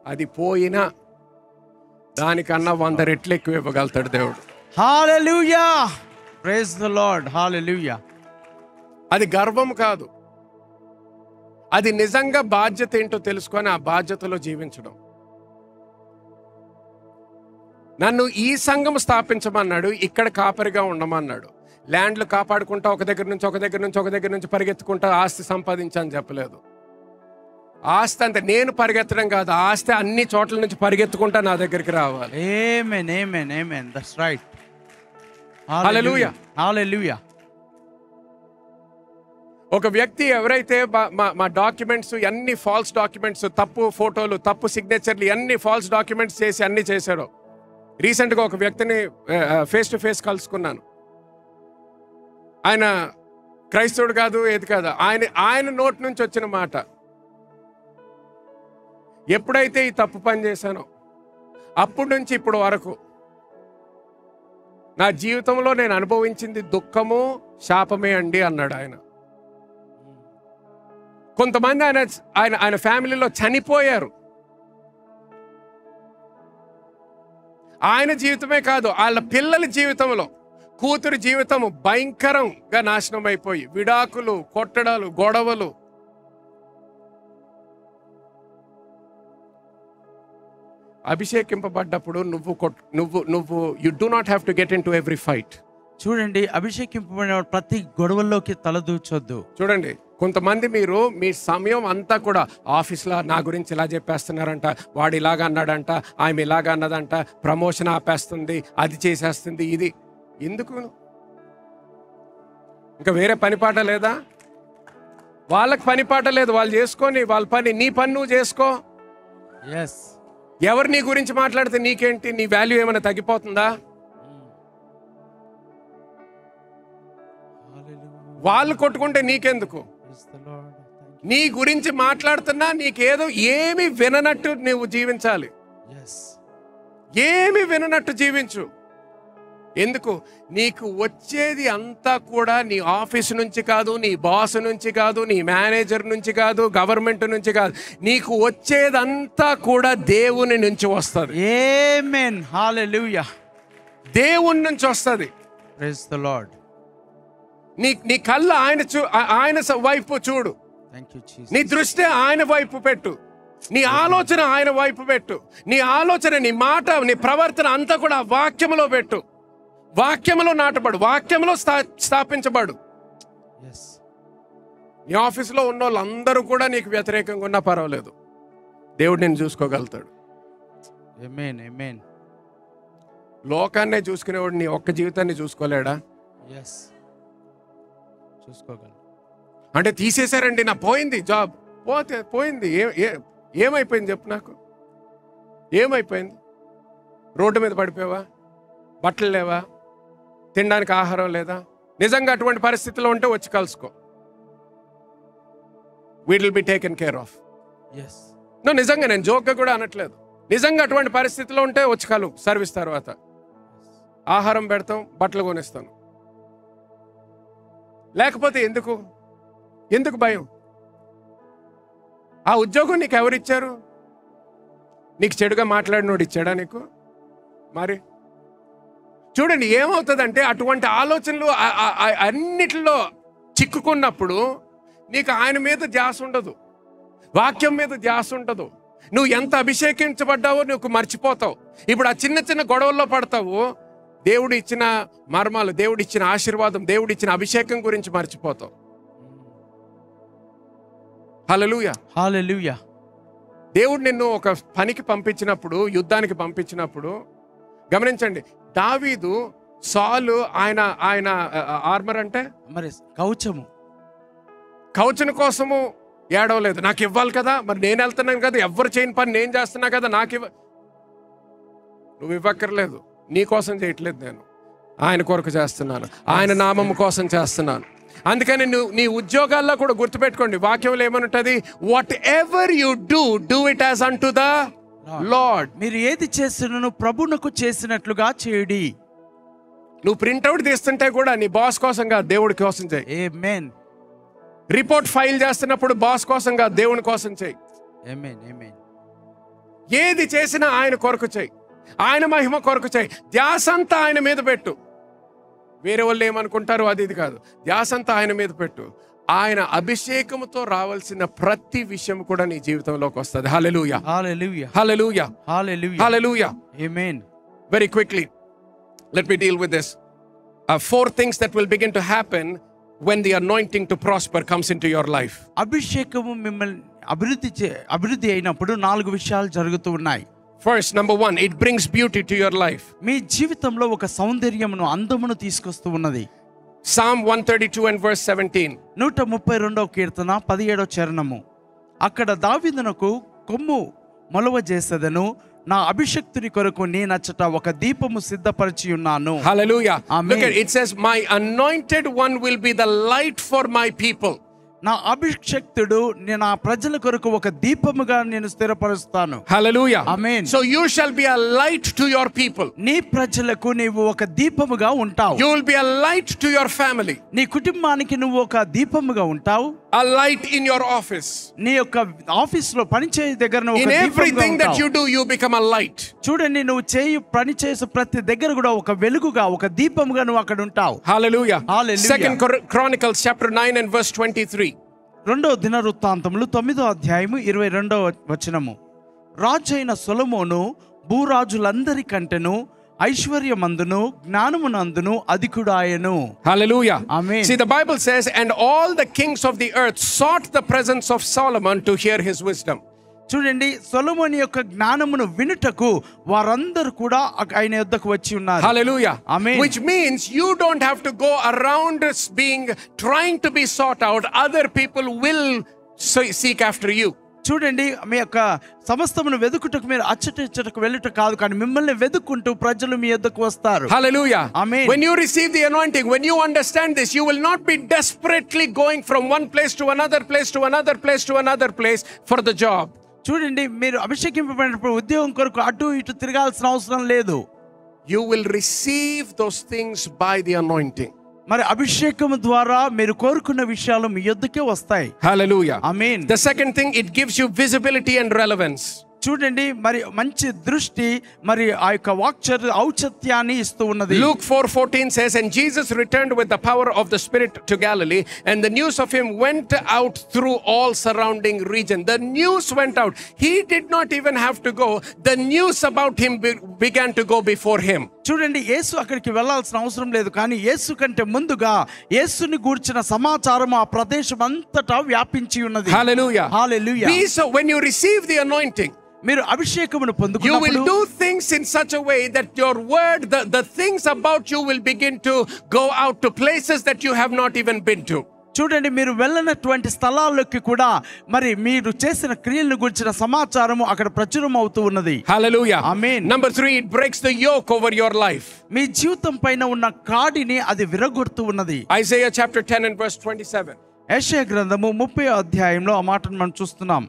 అది పోయినా దానికన్నా 100 రెట్లు ఎక్కువ ఇవ్వగలుగుతాడు దేవుడు. హల్లెలూయా, ప్రైజ్ ది లార్డ్. హల్లెలూయా. అది గర్వం కాదు, అది నిజంగా బాధ్యత ఏంటో తెలుసుకొని ఆ బాధ్యతలో జీవించడం. నన్ను ఈ సంఘం స్థాపించమన్నాడు, ఇక్కడ కాపరిగా ఉండమన్నాడు. ల్యాండ్లు కాపాడుకుంటా ఒక దగ్గర నుంచి పరిగెత్తుకుంటా ఆస్తి సంపాదించని చెప్పలేదు. ఆస్తి అంతే, నేను పరిగెత్తడం కాదు, ఆస్తి అన్ని చోట్ల నుంచి పరిగెత్తుకుంటా నా దగ్గరికి రావాలి. Amen, amen, amen. That's right. Hallelujah, hallelujah. ఒక వ్యక్తి ఎవరైతే మా డాక్యుమెంట్స్ అన్ని ఫాల్స్ డాక్యుమెంట్స్, తప్పు ఫోటోలు, తప్పు సిగ్నేచర్లు, అన్ని ఫాల్స్ డాక్యుమెంట్స్ చేసి అన్ని చేశాడో. రీసెంట్గా ఒక వ్యక్తిని ఫేస్ టు ఫేస్ కలుసుకున్నాను. ఆయన క్రైస్తవుడు కాదు, ఏది కాదు, ఆయన నోటి నుంచి వచ్చిన మాట, ఎప్పుడైతే ఈ తప్పు పని చేశానో అప్పటి నుంచి ఇప్పుడు వరకు నా జీవితంలో నేను అనుభవించింది దుఃఖము శాపమే అండి అన్నాడు ఆయన. కొంతమంది ఆయన ఫ్యామిలీలో చనిపోయారు. ఆయన జీవితమే కాదు, వాళ్ళ పిల్లల జీవితంలో, కూతురు జీవితము భయంకరంగా నాశనం అయిపోయి విడాకులు, కొట్టడాలు, గొడవలు. అభిషేకింపబడ్డప్పుడు నువ్వు you do not have to get in to every fight. చూడండి, అభిషేకింపబడిన ప్రతి గొడవల్లోకి తలదూర్చొద్దు. చూడండి, కొంతమంది మీరు మీ సమయం అంతా కూడా ఆఫీస్లో నా గురించి ఇలా చెప్పేస్తున్నారంట, వాడు ఇలాగ అన్నాడంట, ఆమె ఇలాగ అన్నదంట, ప్రమోషన్ ఆపేస్తుంది, అది చేసేస్తుంది, ఇది ఎందుకు? ఇంకా వేరే పనిపాట లేదా? వాళ్ళకి పనిపాట లేదు, వాళ్ళు చేసుకొని వాళ్ళ పని, నీ పని నువ్వు చేసుకో. ఎవరు నీ గురించి మాట్లాడితే నీకేంటి? నీ వాల్యూ ఏమైనా తగ్గిపోతుందా? వాళ్ళు కొట్టుకుంటే నీకెందుకు? నీ గురించి మాట్లాడుతున్నా నీకేదో ఏమి విననట్టు నువ్వు జీవించాలి. ఏమి విననట్టు జీవించు. ఎందుకు? నీకు వచ్చేది అంతా కూడా నీ ఆఫీస్ నుంచి కాదు, నీ బాస్ నుంచి కాదు, నీ మేనేజర్ నుంచి కాదు, గవర్నమెంట్ నుంచి కాదు, నీకు వచ్చేదంతా కూడా దేవుని నుంచి వస్తుంది. ఆమేన్, హల్లెలూయా. దేవుని నుంచి వస్తుంది. Praise the Lord. నీ కళ్ళు ఆయన వైపు చూడు, నీ దృష్టి ఆయన వైపు పెట్టు, నీ ఆలోచన ఆయన వైపు పెట్టు, నీ ఆలోచన, నీ మాట, నీ ప్రవర్తన అంతా కూడా వాక్యములో పెట్టు. వాక్యములో నాటబడు, వాక్యములో స్థాపించబడు. నీ ఆఫీసులో ఉన్న వాళ్ళందరూ కూడా నీకు వ్యతిరేకంగా ఉన్నా పర్వాలేదు, దేవుడు నేను చూసుకోగలుగుతాడు. ఆమేన్, ఆమేన్. లోకాన్నే చూసుకునేవాడు నీ ఒక్క జీవితాన్ని చూసుకోలేడా? చూసుకోగలరు. అంటే తీసేశారండి, నా పోయింది జాబ్, పోయింది. ఏమైపోయింది చెప్పు నాకు? ఏమైపోయింది? రోడ్డు మీద పడిపోయావా? బట్టలు లేవా? తినడానికి ఆహారం లేదా? నిజంగా అటువంటి పరిస్థితిలో ఉంటే వచ్చి కలుసుకో. We will be taken care of. నిజంగా నేను జోక్గా కూడా అనట్లేదు. నిజంగా అటువంటి పరిస్థితిలో ఉంటే వచ్చి కలు, సర్వీస్ తర్వాత ఆహారం పెడతాం, బట్టలు కొనిస్తాను. లేకపోతే ఎందుకు భయం? ఆ ఉద్యోగం నీకు ఎవరిచ్చారు? నీకు చెడుగా మాట్లాడినోడు ఇచ్చాడా నీకు? మరి చూడండి ఏమవుతుందంటే, అటువంటి ఆలోచనలు అన్నిటిలో చిక్కుకున్నప్పుడు నీకు ఆయన మీద ధ్యాస ఉండదు, వాక్యం మీద ధ్యాస ఉండదు. నువ్వు ఎంత అభిషేకించబడ్డావో నువ్వు మర్చిపోతావు. ఇప్పుడు ఆ చిన్న చిన్న గొడవల్లో పడతావు. దేవుడు ఇచ్చిన మర్మాలు, దేవుడు ఇచ్చిన ఆశీర్వాదం, దేవుడు ఇచ్చిన అభిషేకం గురించి మర్చిపోతావు. హల్లెలూయా, హల్లెలూయా. దేవుడు నిన్ను ఒక పనికి పంపించినప్పుడు, యుద్ధానికి పంపించినప్పుడు గమనించండి, దావీదు సాలు ఆయన ఆర్మర్ అంటే మరి కవచం కోసము ఏడవలేదు. నాకు ఇవ్వాలి కదా, మరి నేను వెళ్తున్నాను కదా, ఎవరు చేయని పని నేను చేస్తున్నా కదా, నువ్వు ఇవ్వక్కర్లేదు. నీ కోసం చేయట్లేదు, నేను ఆయన కొరకు చేస్తున్నాను, ఆయన నామం కోసం చేస్తున్నాను. అందుకని నువ్వు నీ ఉద్యోగాల్లో కూడా గుర్తుపెట్టుకోండి, వాక్యంలో ఏమనుంటది? Whatever you do it as unto the Lord. మీరు ఏది చేస్తున్నను ప్రభువునకు చేసినట్లుగా చేయుడి. నువ్వు ప్రింట్అవుట్ తీస్తుంటే కూడా నీ బాస్ కోసం కాదు, దేవుడి కోసం చేయి. ఆమేన్. రిపోర్ట్ ఫైల్ చేస్తున్నప్పుడు బాస్ కోసం కాదు, దేవుని కోసం చేయి. ఆమేన్, ఆమేన్. ఏది చేసినా ఆయన కొరకు చేయి, ఆయన మహిమ కొరకు చేయి. ధ్యాసంతా ఆయన మీద పెట్టు. వేరే వాళ్ళు ఏమనుకుంటారు అది ఇది కాదు, ధ్యాసంతా ఆయన మీద పెట్టు. ఆయన అభిషేకముతో రావాల్సిన ప్రతి విషయం కూడా నీ జీవితంలోకి వస్తుంది. హల్లెలూయా, హల్లెలూయా, హల్లెలూయా, హల్లెలూయా, hallelujah. Amen. Very quickly, let me deal with this. 4 things that will begin to happen when the anointing to prosper comes into your life. అభిషేకము మిమ్మల్ని అభివృద్ధి అయినప్పుడు 4 విషయాలు జరుగుతూ ఉన్నాయి. First, number 1, it brings beauty to your life. మీ జీవితంలో ఒక సౌందర్యమును, అందమును తీసుకొస్తూ ఉన్నది. Psalm 132 and verse 17. 132వ కీర్తన 17వ చరణము. అక్కడ దావీదునకు కొమ్ము మొలవ చేసేదను, నా అభిషక్తుని కొరకు నేనచ్చట ఒక దీపము సిద్ధపరిచి ఉన్నాను. Hallelujah. Amen. Look at it, says my anointed one will be the light for my people. నా అభిషక్తుడు నా ప్రజల కొరకు ఒక దీపముగా నేను స్థిరపరుస్తాను. Hallelujah. Amen. So you shall be a light to your people. నీ ప్రజలకు నీవు ఒక దీపముగా ఉంటావు. You will be a light to your family. నీ కుటుంబానికి నువ్వు ఒక దీపముగా ఉంటావు. A light in your office. నీ యొక్క ఆఫీస్ లో పనిచేయ దగ్గర నువ్వు In ఒక దీపముగా everything that ఉంటావు. you do, you become a light. చూడండి, నువ్వు పని చేసే ప్రతి దగ్గర కూడా ఒక వెలుగుగా, ఒక దీపముగా నువ్వు అక్కడ ఉంటావు. Hallelujah. Hallelujah. 2 Chronicles chapter 9 and verse 23. 2వ దినవృత్తాంతములు 9వ అధ్యాయము 22వ వచనము. రాజైన సొలొమోను భూరాజులందరికంటెను ఐశ్వర్యమందును జ్ఞానమునందును అధికుడాయెను. Hallelujah. Amen. See, the Bible says, and all the kings of the earth sought the presence of Solomon to hear his wisdom. చూడండి, సొలొమోను యొక్క జ్ఞానమును వినుటకు వారందరూ కూడా ఆయన యొద్దకు వచ్చి ఉన్నారు. Hallelujah. Amen. Which means you don't have to go around trying to be sought out. Other people will seek after you. చూడండి, మీ యొక్క సమస్తమును వెదుకుటకు మీరు అచ్చటకు వెళ్ళుట కాదు, కానీ మిమ్మల్ని వెదుకుంటూ ప్రజలు మీ యొద్దకు వస్తారు. Hallelujah. Amen. When you receive the anointing, when you understand this, you will not be desperately going from one place to another place to another place to another place for the job. చూడండి, మీరు అభిషేకింపబడినప్పుడు ఉద్యోగం కొరకు అటు ఇటు తిరగాల్సిన అవసరం లేదు. You will receive those things by the anointing. మరి అభిషేకం ద్వారా మీరు కోరుకున్న విషయాలు మీ యొద్దకే వస్తాయి. Hallelujah. Amen. The second thing, it gives you visibility and relevance. చూడండి, మరి మంచి దృష్టి, మరి ఆ యొక్క ఔచిత్యాన్ని ఇస్తూ ఉన్నది. Luke 4:14 says, and Jesus returned with the power of the Spirit to Galilee, and the news of him went out through all surrounding region. The news went out. He did not even have to go. The news about him began to go before him. చూడండి, యేసు అక్కడికి వెళ్ళాల్సిన అవసరం లేదు, కానీ యేసు కంటే ముందుగా యేసుని గూర్చిన సమాచారం ఆ ప్రదేశం అంతటా వ్యాపించి ఉన్నది. Hallelujah. Hallelujah. So when you receive the anointing, మీరు అభిషేకమును you will పొందుకున్నప్పుడు do things in such a way that your word, the things about you will begin to go out to places that you have not even been to. చూడండి, మీరు వెళ్ళినటువంటి స్థలాల్లోకి కూడా మరి మీరు చేసిన క్రియలను గురించిన సమాచారము అక్కడ ప్రచురం అవుతూ ఉన్నది. Hallelujah. Amen. Number 3, it breaks the yoke over your life. మీ జీవితం పైన ఉన్న కాడిని అది విరగొడుతూ ఉన్నది. Isaiah chapter 10 and verse 27. యెషయా గ్రంథము 30వ అధ్యాయంలో ఆ మాటను మనం చూస్తున్నాం.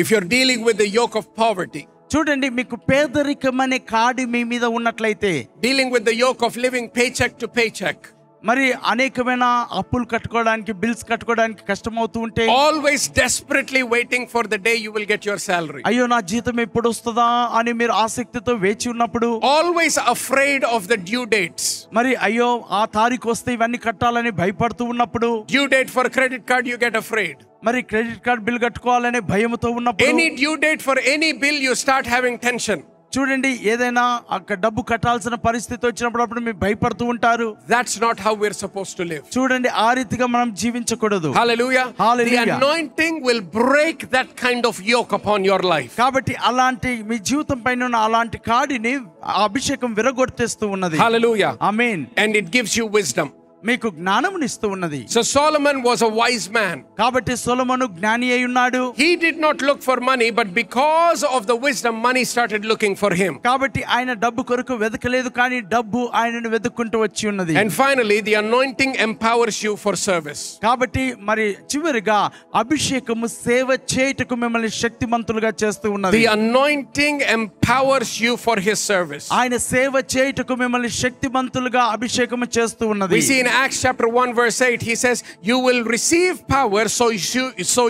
If you're dealing with the yoke of poverty, చూడండి, మీకు పేదరికం అనే కాడి మీ మీద ఉన్నట్లయితే, dealing with the yoke of living paycheck to paycheck, మరి అనేకమైన అప్పులు కట్టుకోవడానికి, బిల్స్ కట్టుకోవడానికి కష్టమవుతూ ఉంటే, always desperately waiting for the day you will get your salary, అయ్యో నా జీతం ఎప్పుడు వస్తుందా అని మీరు ఆసక్తితో వేచి ఉన్నప్పుడు, always afraid of the due dates, మరి అయ్యో ఆ తారీఖు వస్తే ఇవన్నీ కట్టాలని భయపడుతూ ఉన్నప్పుడు, due date for credit card you get afraid, మరి క్రెడిట్ కార్డ్ బిల్ కట్టుకోవాలనే భయంతో ఉన్నప్పుడు, any due date for any bill you start having tension. చూడండి, ఏదైనా అక్కడ డబ్బు కట్టాల్సిన పరిస్థితి వచ్చినప్పుడు అప్పుడు మీరు భయపడుతూ ఉంటారు. That's not how we're supposed to live. చూడండి, ఆ రీతిగా మనం జీవించకూడదు. Hallelujah. Hallelujah. The anointing will break that kind of yoke upon your life. కాబట్టి అలాంటి మీ జీవితం పైన ఉన్న అలాంటి కాడిని ఆ అభిషేకం విరగొట్టేస్తూ ఉన్నది. Hallelujah. Amen. And it gives you wisdom. మీకు జ్ఞానమునిస్తూ ఉన్నది. So Solomon was a wise man. కాబట్టి సొలొమోను జ్ఞాని అయి ఉన్నాడు. He did not look for money, but because of the wisdom, money started looking for him. కాబట్టి ఆయన డబ్బు కొరకు వెతకలేదు, కానీ డబ్బు ఆయనను వెతుక్కుంటూ వచ్చి ఉన్నది. And finally, the anointing empowers you for service. కాబట్టి మరి చివరిగా అభిషేకము సేవ చేయుటకు మిమ్మల్ని శక్తిమంతులుగా చేస్తూ ఉన్నది. The anointing empowers you for his service. ఆయన సేవ చేయుటకు మిమ్మల్ని శక్తిమంతులుగా అభిషేకము చేస్తూ ఉన్నది. We see in Acts chapter 1 verse 8, he says, you will receive power, so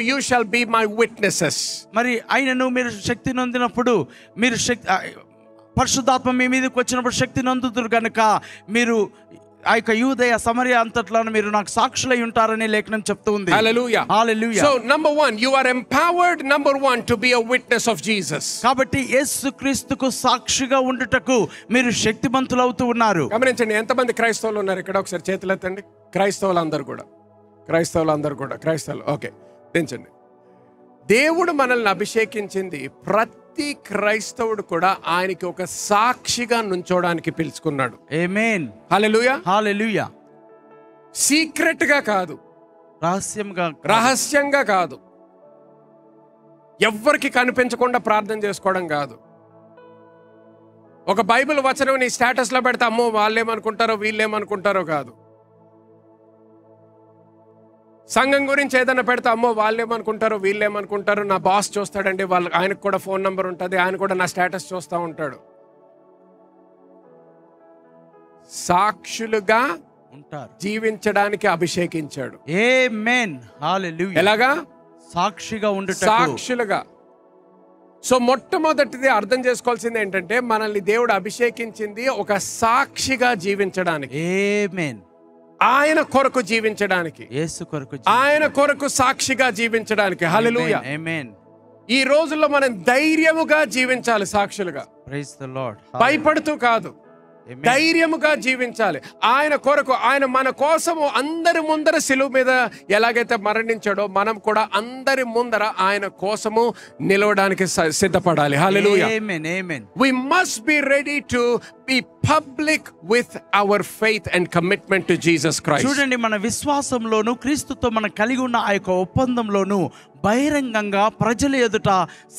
you shall be my witnesses. మరి ఆయనను మీరు శక్తి నొందినప్పుడు, మీరు పరిశుద్ధాత్మ మీ మీదకి వచ్చినప్పుడు శక్తి నొందుతురు కనుక మీరు ఆ యొక్క యూదయ సమరయ అంతట్లో మీరు నాకు సాక్షులై ఉంటారని లేఖనం చెప్తూ ఉంది. Hallelujah. Hallelujah. So number 1, you are empowered, number 1, to be a witness of Jesus. కాబట్టి యేసుక్రీస్తుకు సాక్షిగా ఉండుటకు మీరు శక్తిమంతులు అవుతూ ఉన్నారు. గమనించండి, ఎంతమంది క్రైస్తవులు ఉన్నారు ఇక్కడ? ఒకసారి చేతులు ఎత్తండి. క్రైస్తవులు ఓకే, దించండి. దేవుడు మనల్ని అభిషేకించింది ప్రతి క్రైస్తవుడు కూడా ఆయనకి ఒక సాక్షిగా నుంచోడానికి పిలుచుకున్నాడు. ఆమేన్. హల్లెలూయా. హల్లెలూయా. సీక్రెట్ గా కాదు, రహస్యంగా కాదు, ఎవ్వరికి కనిపించకుండా ప్రార్థన చేసుకోవడం కాదు. ఒక బైబిల్ వచనం నీ స్టేటస్ లో పెడితే అమ్మో వాళ్ళేమనుకుంటారో వీళ్ళేమనుకుంటారో కాదు. సంఘం గురించి ఏదైనా పెడితే అమ్మో వాళ్ళేమనుకుంటారో వీళ్ళేమనుకుంటారో, నా బాస్ చూస్తాడండి, ఆయనకు కూడా ఫోన్ నంబర్ ఉంటుంది, ఆయన కూడా నా స్టేటస్ చూస్తూ ఉంటాడు. సాక్షులుగా ఉంటారు, జీవించడానికి అభిషేకించాడు. ఆమేన్. హల్లెలూయా. ఎలాగా? సాక్షిగా ఉండుటకు. సాక్షులుగా. సో మొట్టమొదటిది అర్థం చేసుకోవాల్సింది ఏంటంటే, మనల్ని దేవుడు అభిషేకించింది ఒక సాక్షిగా జీవించడానికి. ఆమేన్. ఆయన కొరకు జీవించడానికి, యేసు కొరకు, ఆయన కొరకు సాక్షిగా జీవించడానికి. హల్లెలూయా. ఆమేన్. ఈ రోజుల్లో మనం ధైర్యముగా జీవించాలి, సాక్షులుగా. Praise the Lord. భయపడుతూ కాదు, ధైర్యముగా జీవించాలి. ఆయన కొరకు, ఆయన మన కోసము అందరి ముందర శిలువ మీద ఎలాగైతే మరణించాడో, మనం కూడా అందరి ముందర ఆయన కోసము నిలవడానికి సిద్ధపడాలి. హల్లెలూయా. ఆమేన్. ఆమేన్. We must be ready to be public with our faith and commitment to Jesus Christ. చూడండి, మన విశ్వాసంలోను క్రీస్తుతో మనం కలిగి ఉన్న ఆ యొక్క ఒప్పందంలోను బహిరంగంగా ప్రజల ఎదుట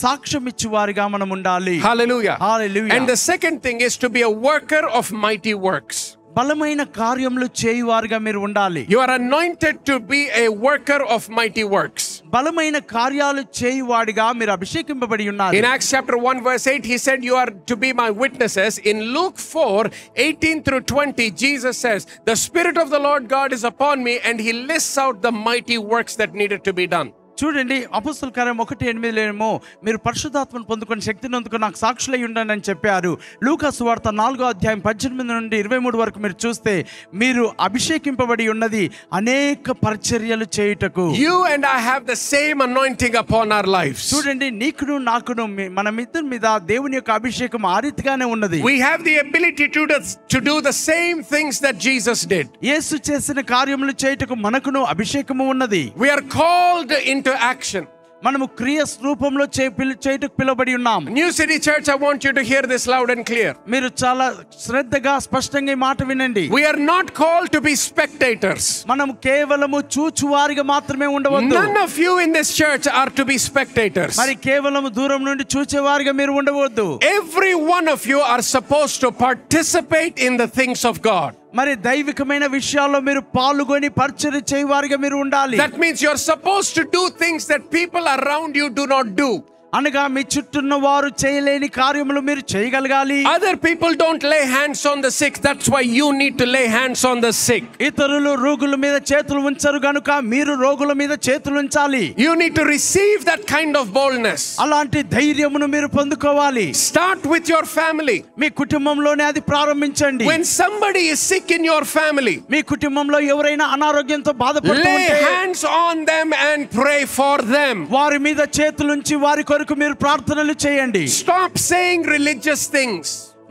సాక్ష్యం ఇచ్చేవారిగా మనం ఉండాలి. Hallelujah. Hallelujah. And the second thing is to be a worker of mighty works. బలమైన కార్యములు చేయువారుగా మీరు ఉండాలి. You are anointed to be a worker of mighty works. బలమైన కార్యాలు చేయువాడిగా మీరు అభిషేకింపబడి ఉన్నారు. In Acts chapter 1 verse 8, he said, you are to be my witnesses. In Luke 4:18 through 20, Jesus says, the Spirit of the Lord God is upon me, and he lists out the mighty works that needed to be done. చూడండి, అపొస్తలుల కార్యం 1:8 మీరు పరిశుద్ధాత్మను పొందుకొని శక్తిని అందుకొని నాకు సాక్షులై ఉండండి అని చెప్పారు. లూకా సువార్త 4:18 నుండి 23 వరకు మీరు చూస్తే, మీరు అభిషేకింపబడి ఉన్నది అనేక పరిచర్యలు చేయుటకు. You and I have the same anointing upon our lives. చూడండి, నీకును నాకును మనమిద్దరి మీద దేవుని యొక్క అభిషేకం ఆ రీతిగానే ఉన్నది. We have the ability to do the same things that Jesus did. యేసు చేసిన కార్యములు చేయుటకు మనకును అభిషేకము ఉన్నది. We are called into action. మనము క్రియ రూపంలో చేయుటకు పిలువబడి ఉన్నాం. New City Church, I want you to hear this loud and clear. మీరు చాలా శ్రద్ధగా స్పష్టంగా ఈ మాట వినండి. We are not called to be spectators. మనం కేవలము చూచువారిగా మాత్రమే ఉండవద్దు. None of you in this church are to be spectators. మరి కేవలము దూరం నుండి చూచేవారిగా మీరు ఉండవద్దు. Every one of you are supposed to participate in the things of God. మరి దైవికమైన విషయాల్లో మీరు పాల్గొని పరిచర్య చేయవారిగా మీరు ఉండాలి. That means you're supposed to do things that people around you do not do. అనగా మీ చుట్టూన్న వారు చేయలేని కార్యములు మీరు చేయగలగాలి. Other people don't lay hands on the sick. That's why you need to lay hands on the sick. ఇతరులు రోగుల మీద చేతులు ఉంచరు గనుక మీరు రోగుల మీద చేతులు ఉంచాలి. You need to receive that kind of boldness. అలాంటి ధైర్యమును మీరు పొందుకోవాలి. Start with your family. మీ కుటుంబంలోనే అది ప్రారంభించండి. When somebody is sick in your family, మీ కుటుంబంలో ఎవరైనా అనారోగ్యంతో బాధపడుతూ lay ఉంటే hands on them and pray for them. వారి మీద చేతులుంచి వారి కొరకు మీరు ప్రార్థనలు చేయండి. Stop saying religious things.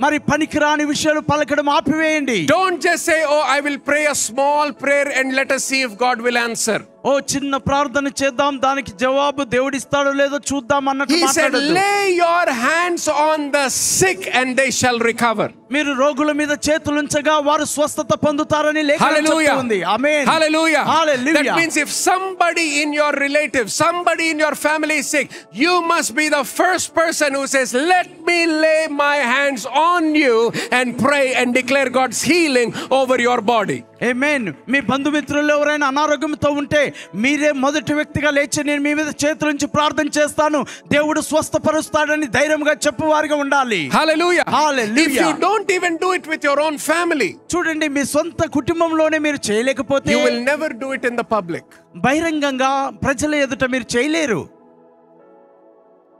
మరి పనికిరాని విషయాలు పలకడం ఆపివేయండి. Don't just say, oh, I will pray a small prayer and let us see if God will answer. ఓ చిన్న ప్రార్థన చేద్దాం, దానికి జవాబు దేవుడిస్తాడో లేదో చూద్దాం అన్నట్టు He said, మాట్లాడొద్దు. lay your hands on the sick and they shall recover. మీరు రోగుల మీద చేతులుంచగా వారు స్వస్థత పొందుతారని లేఖనం Hallelujah. చెప్తుంది. ఆమేన్. Hallelujah. Hallelujah. That means if somebody in your relative, somebody in your family is sick, you must be the first person who says, let me lay my hands on you and pray and declare God's healing over your body. ఆమేన్. మీ బంధుమిత్రులు ఎవరైనా అనారోగ్యంతో ఉంటే మీరే మొదటి వ్యక్తిగా లేచి నేను మీ మీద చేతులుంచి ప్రార్థన చేస్తాను, దేవుడు స్వస్థపరుస్తాడని ధైర్యంగా చెప్పువారిగా ఉండాలి. Hallelujah. Hallelujah. If you don't even do it with your own family, చూడండి, మీ సొంత కుటుంబంలోనే మీరు చేయలేకపోతే you will never do it in the public. బహిరంగంగా ప్రజల ఎదుట మీరు చేయలేరు.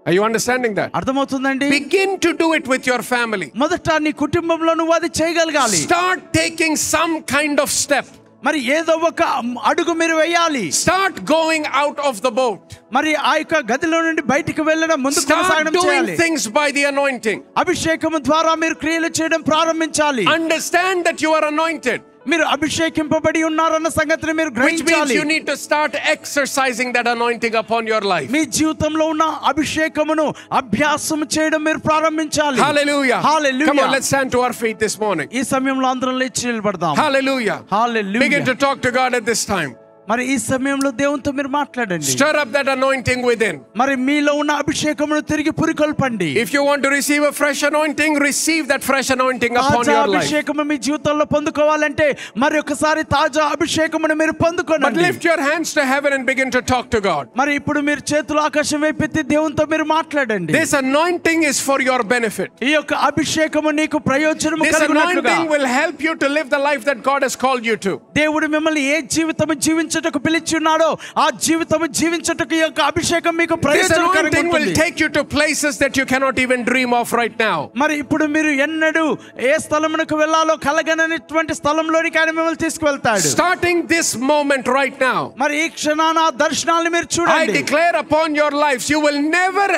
Are you understanding that? అర్థమవుతుందండి? Begin to do it with your family. మొదట నీ కుటుంబంలో నువ్వు అది చేయగలగాలి. Start taking some kind of step. మరి ఏదో ఒక అడుగు మీరు వేయాలి. Start going out of the boat. మరి ఆ యొక్క గదిలో నుండి బయటికి వెళ్ళడం, ముందుకు Start కొనసాగడం doing చేయాలి. things by the anointing. అభిషేకము ద్వారా మీరు క్రియలు చేయడం ప్రారంభించాలి. Understand that you are anointed, మీరు అభిషేకింపబడి ఉన్నారన్న సంగతిని మీరు which means గ్రహించాలి. you need to start exercising that anointing upon your life. మీ జీవితంలో ఉన్న అభిషేకమును అభ్యాసం చేయడం మీరు ప్రారంభించాలి. Hallelujah. Hallelujah. Come on, let's stand to our feet this morning. ఈ సమయంలో అందరం లేచి నిలబడదాం. Hallelujah. Hallelujah. Begin to talk to God at this time. మరి ఈ సమయంలో దేవునితో మీరు మాట్లాడండి. Stir up that anointing within. మరి మీలో ఉన్న అభిషేకమును తిరిగి పురికొల్పండి. If you want to receive a fresh anointing, receive that fresh anointing upon తాజా your life. అభిషేకము మీ జీవితంలో పొందుకోవాలంటే మరి ఒకసారి తాజా అభిషేకమును మీరు But పొందుకోండి. lift your hands to heaven and begin to talk to God. మరి ఇప్పుడు మీరు చేతులు ఆకాశం వైపెత్తి దేవునితో మీరు మాట్లాడండి. This anointing is for your benefit. ఈ యొక్క అభిషేకము నీకు ప్రయోజనము This కలుగునట్లుగా anointing will help you to live the life that God has called you to. దేవుడు మిమ్మల్ని ఏ జీవితము జీవించుటకు పిలిచున్నాడో ఆ జీవితము జీవించుటకు ఈ యొక్క అభిషేకం మీకు This ప్రయోజనకరంగా anointing will ఉంటుంది. take you to places that you cannot even dream of right now. మరి ఇప్పుడు మీరు ఎన్నడూ ఏ స్థలమునకు వెళ్ళాలో కలగనటువంటి స్థలంలోనికి ఆయన మిమ్మల్ని తీసుకువెళ్తాడు. Starting this moment right now, మరి ఈ క్షణాన ఆ దర్శనాలను మీరు I చూడండి. declare upon your lives, you will never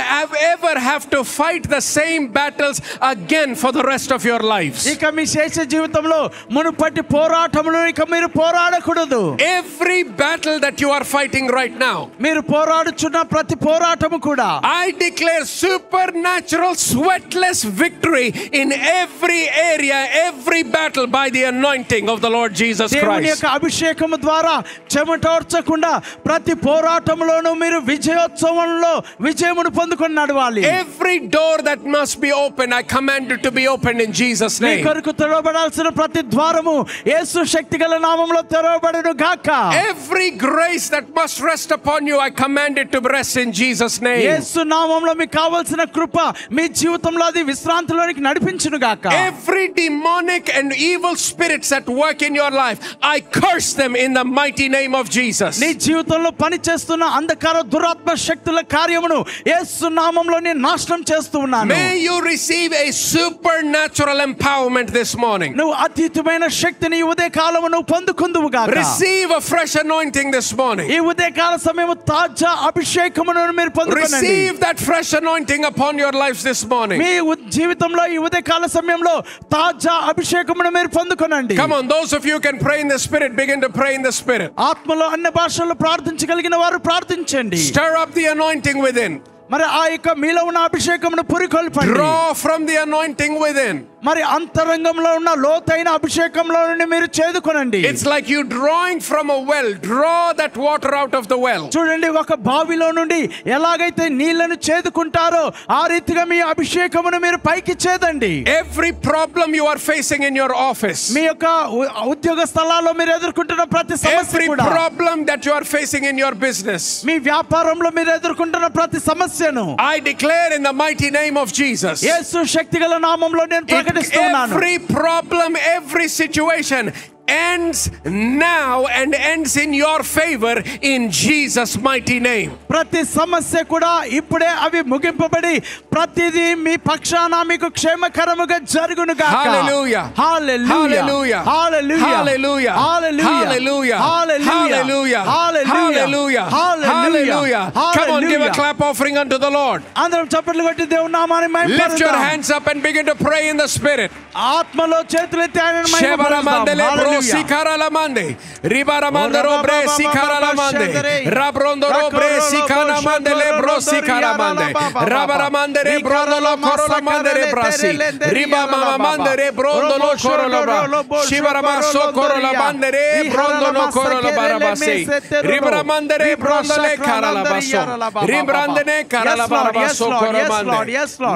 ever have to fight the same battles again for the rest of your lives. ఇక మీ శేష జీవితంలో మునుపటి పోరాటములు ఇక మీరు పోరాడకూడదు. Every battle that you are fighting right now, మీరు పోరాడుచున్న ప్రతి పోరాటము కూడా I declare supernatural sweatless victory in every area, every battle by the anointing of the Lord Jesus దేవుని Christ. యొక్క అభిషేకము ద్వారా చెమటోర్చకుండా ప్రతి పోరాటంలోనూ మీరు విజయోత్సవంలో విజయమును పొందుకొని నడవాలి. Every door that must be open, I command it to be opened in Jesus' me name. కొరకు తెరవబడాల్సిన ప్రతి ద్వారము యేసు శక్తిగల నామములో తెరవబడును గాక. Every grace that must rest upon you, I command it to rest in Jesus' name. యేసు నామములో మీకు కావాల్సిన కృప మీ జీవితంలో అది విశ్రాంతిలోనికి నడిపించును గాక. Every demonic and evil spirits at work in your life, I curse them in the mighty name of Jesus. నీ జీవితంలో పని చేస్తున్న అంధకార దురాత్మ శక్తుల కార్యమును యేసు నామములో నేను నాశనం చేస్తూ ఉన్నాను. May you receive a supernatural empowerment this morning. నువ్వు అతీతమైన శక్తిని ఈ ఉదయ కాలము నువ్వు పొందుకుందువు గాక. Receive a fresh anointing this morning. ఈ ఉదయ కాల సమయము తాజా అభిషేకమును మీరు పొందుకోనండి. Receive that fresh anointing upon your lives this morning. మీ జీవితంలో ఈ ఉదయ కాల సమయంలో తాజా అభిషేకమును మీరు పొందుకోనండి. Come on, those of you who can pray in the spirit, begin to pray in the spirit. ఆత్మలో అన్ని భాషల్లో ప్రార్థించగలిగిన వారు ప్రార్థించండి. Stir up the anointing within. మరి ఆ యొక్క మీలో ఉన్న అభిషేకమును పురికొల్పండి. Draw from the anointing within. మరి అంతరంగంలో ఉన్న లోతైన అభిషేకంలో నుండి మీరు చేదుకొనండి. It's like you drawing from a well. Draw that water out of the well. చూడండి, ఒక బావిలో నుండి ఎలాగైతే నీళ్లను చేదుకుంటారో ఆ రీతిగా మీ అభిషేకమును మీరు పైకి చేదండి. Every problem you are facing in your office, మీ యొక్క ఉద్యోగ స్థలాల్లో మీరు ఎదుర్కొంటున్న ప్రతి సమస్య every కూడా, problem that you are facing in your business, మీ వ్యాపారంలో మీరు ఎదుర్కొంటున్న ప్రతి సమస్య సమస్యను I declare in the mighty name of Jesus. యేసు శక్తిగల నామములో నేను ప్రకటిస్తున్నాను. Every problem, every situation ends now and ends in your favor in Jesus mighty name. ప్రతి సమస్య కూడా ఇప్పుడే అవి ముగింపబడి ప్రతిదీ మీ పక్షాన మీకు క్షేమకరముగా జరుగును గాక. Hallelujah. Hallelujah. Hallelujah. Hallelujah. Hallelujah. Hallelujah. Hallelujah. Hallelujah. Come on, give a clap offering unto the Lord. అందరం చప్పట్లు కొట్టి దేవుని నామాన్ని మహిమపరుద్దాం. Lift your hands up and begin to pray in the spirit. ఆత్మలో చేతులెత్తి ఆయనను మహిమపరుద్దాం. Sikara la mande, ribara mande robre sikara la mande, rabrondo robre sikana mande le bro sikara mande, rabara mande re brondo lo koro la mande re brasi, riba mama mande re brondo lo koro la bra, shibara maso koro la mande re brondo lo koro la barabasi, ribara mande re brondo le kara la baso, ribrande ne kara la barabaso koro mande,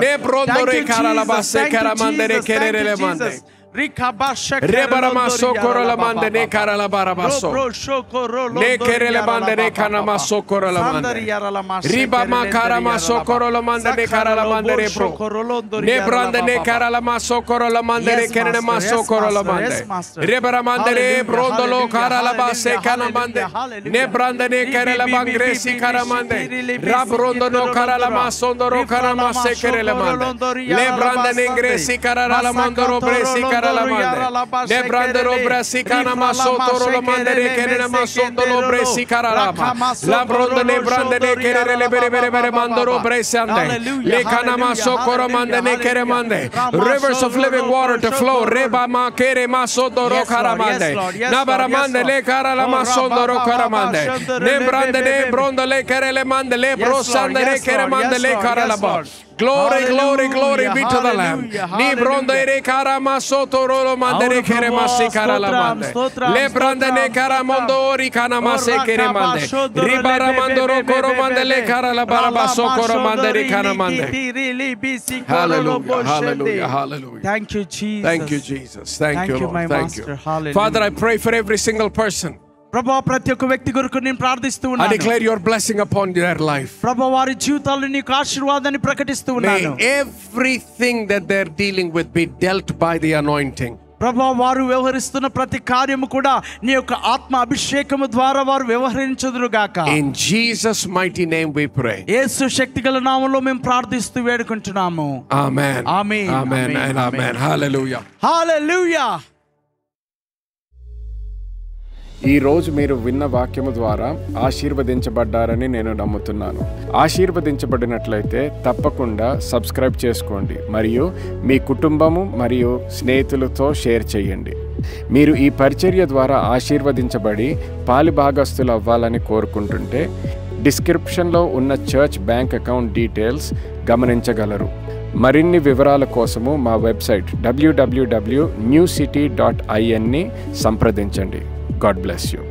ne brondo re kara la basse kara mande re kerere le mande. Rebaramaso korola mande ne karala barabaso ne kerele mande ne kanamaso korola mande riba makara maso korola mande ne karala mande ne bro ne brande ne karala maso korola mande ne kerene maso korola mande rebaramande ne brondo lo karala base kana mande ne brande ne kerele bangre si karamande rabrondo no karala maso ndoro karama se kerele mande le brande ne ngre si karala mandoro bre si ne brandero brasi kana masoto lo mandere kenena masoto lo bresi karalama la bronde ne brande ne kerere le bere bere bere mandoro bresi ande le kana masokoro mande ne kere mande rivers of living water to flow reba ma kere masoto ro karamande na baramande le karala masoto ro karamande ne brande ne brondo le kere le mande le brosande ne kere mande le karalaba. Glory, glory, glory be to the Lamb. Ni bronde re karama soto rolo mandere kere masi karala mande. Le brande ne karamondo ori kana mase kere mande. Ribara mandoro koro mande le karala barabaso koro mandere kana mande. Hallelujah, hallelujah, hallelujah. Thank you, Jesus. Thank you, Jesus. Thank you, my Lord. Thank Master. you. Hallelujah. Father, I pray for every single person. ప్రభువా ప్రతి ఒక్క వ్యక్తి కొరకు నేను ప్రార్థిస్తూ I ఉన్నాను. declare your blessing upon their life. ప్రభువా వారి జీవితాల్లో నీకు ఆశీర్వాదాన్ని ప్రకటిస్తూ ఉన్నాను. May everything that they're dealing with be dealt by the anointing. ప్రభువా వారు వ్యవహరిస్తున్న ప్రతి కార్యము కూడా నీ యొక్క ఆత్మ అభిషేకము ద్వారా వారు వ్యవహరించుదురు గాక. In Jesus mighty name we pray. యేసు శక్తిగల నామములో మేము ప్రార్థిస్తూ వేడుకుంటున్నాము. Amen. Amen. Amen and amen. Hallelujah. Hallelujah. ఈ రోజు మీరు విన్న వాక్యము ద్వారా ఆశీర్వదించబడ్డారని నేను నమ్ముతున్నాను. ఆశీర్వదించబడినట్లయితే తప్పకుండా సబ్స్క్రైబ్ చేసుకోండి మరియు మీ కుటుంబము మరియు స్నేహితులతో షేర్ చేయండి. మీరు ఈ పరిచర్య ద్వారా ఆశీర్వదించబడి పాలిభాగస్తులు అవ్వాలని కోరుకుంటుంటే డిస్క్రిప్షన్లో ఉన్న చర్చ్ బ్యాంక్ అకౌంట్ డీటెయిల్స్ గమనించగలరు. మరిన్ని వివరాల కోసము మా వెబ్సైట్ www.newcity.in ని సంప్రదించండి. God bless you.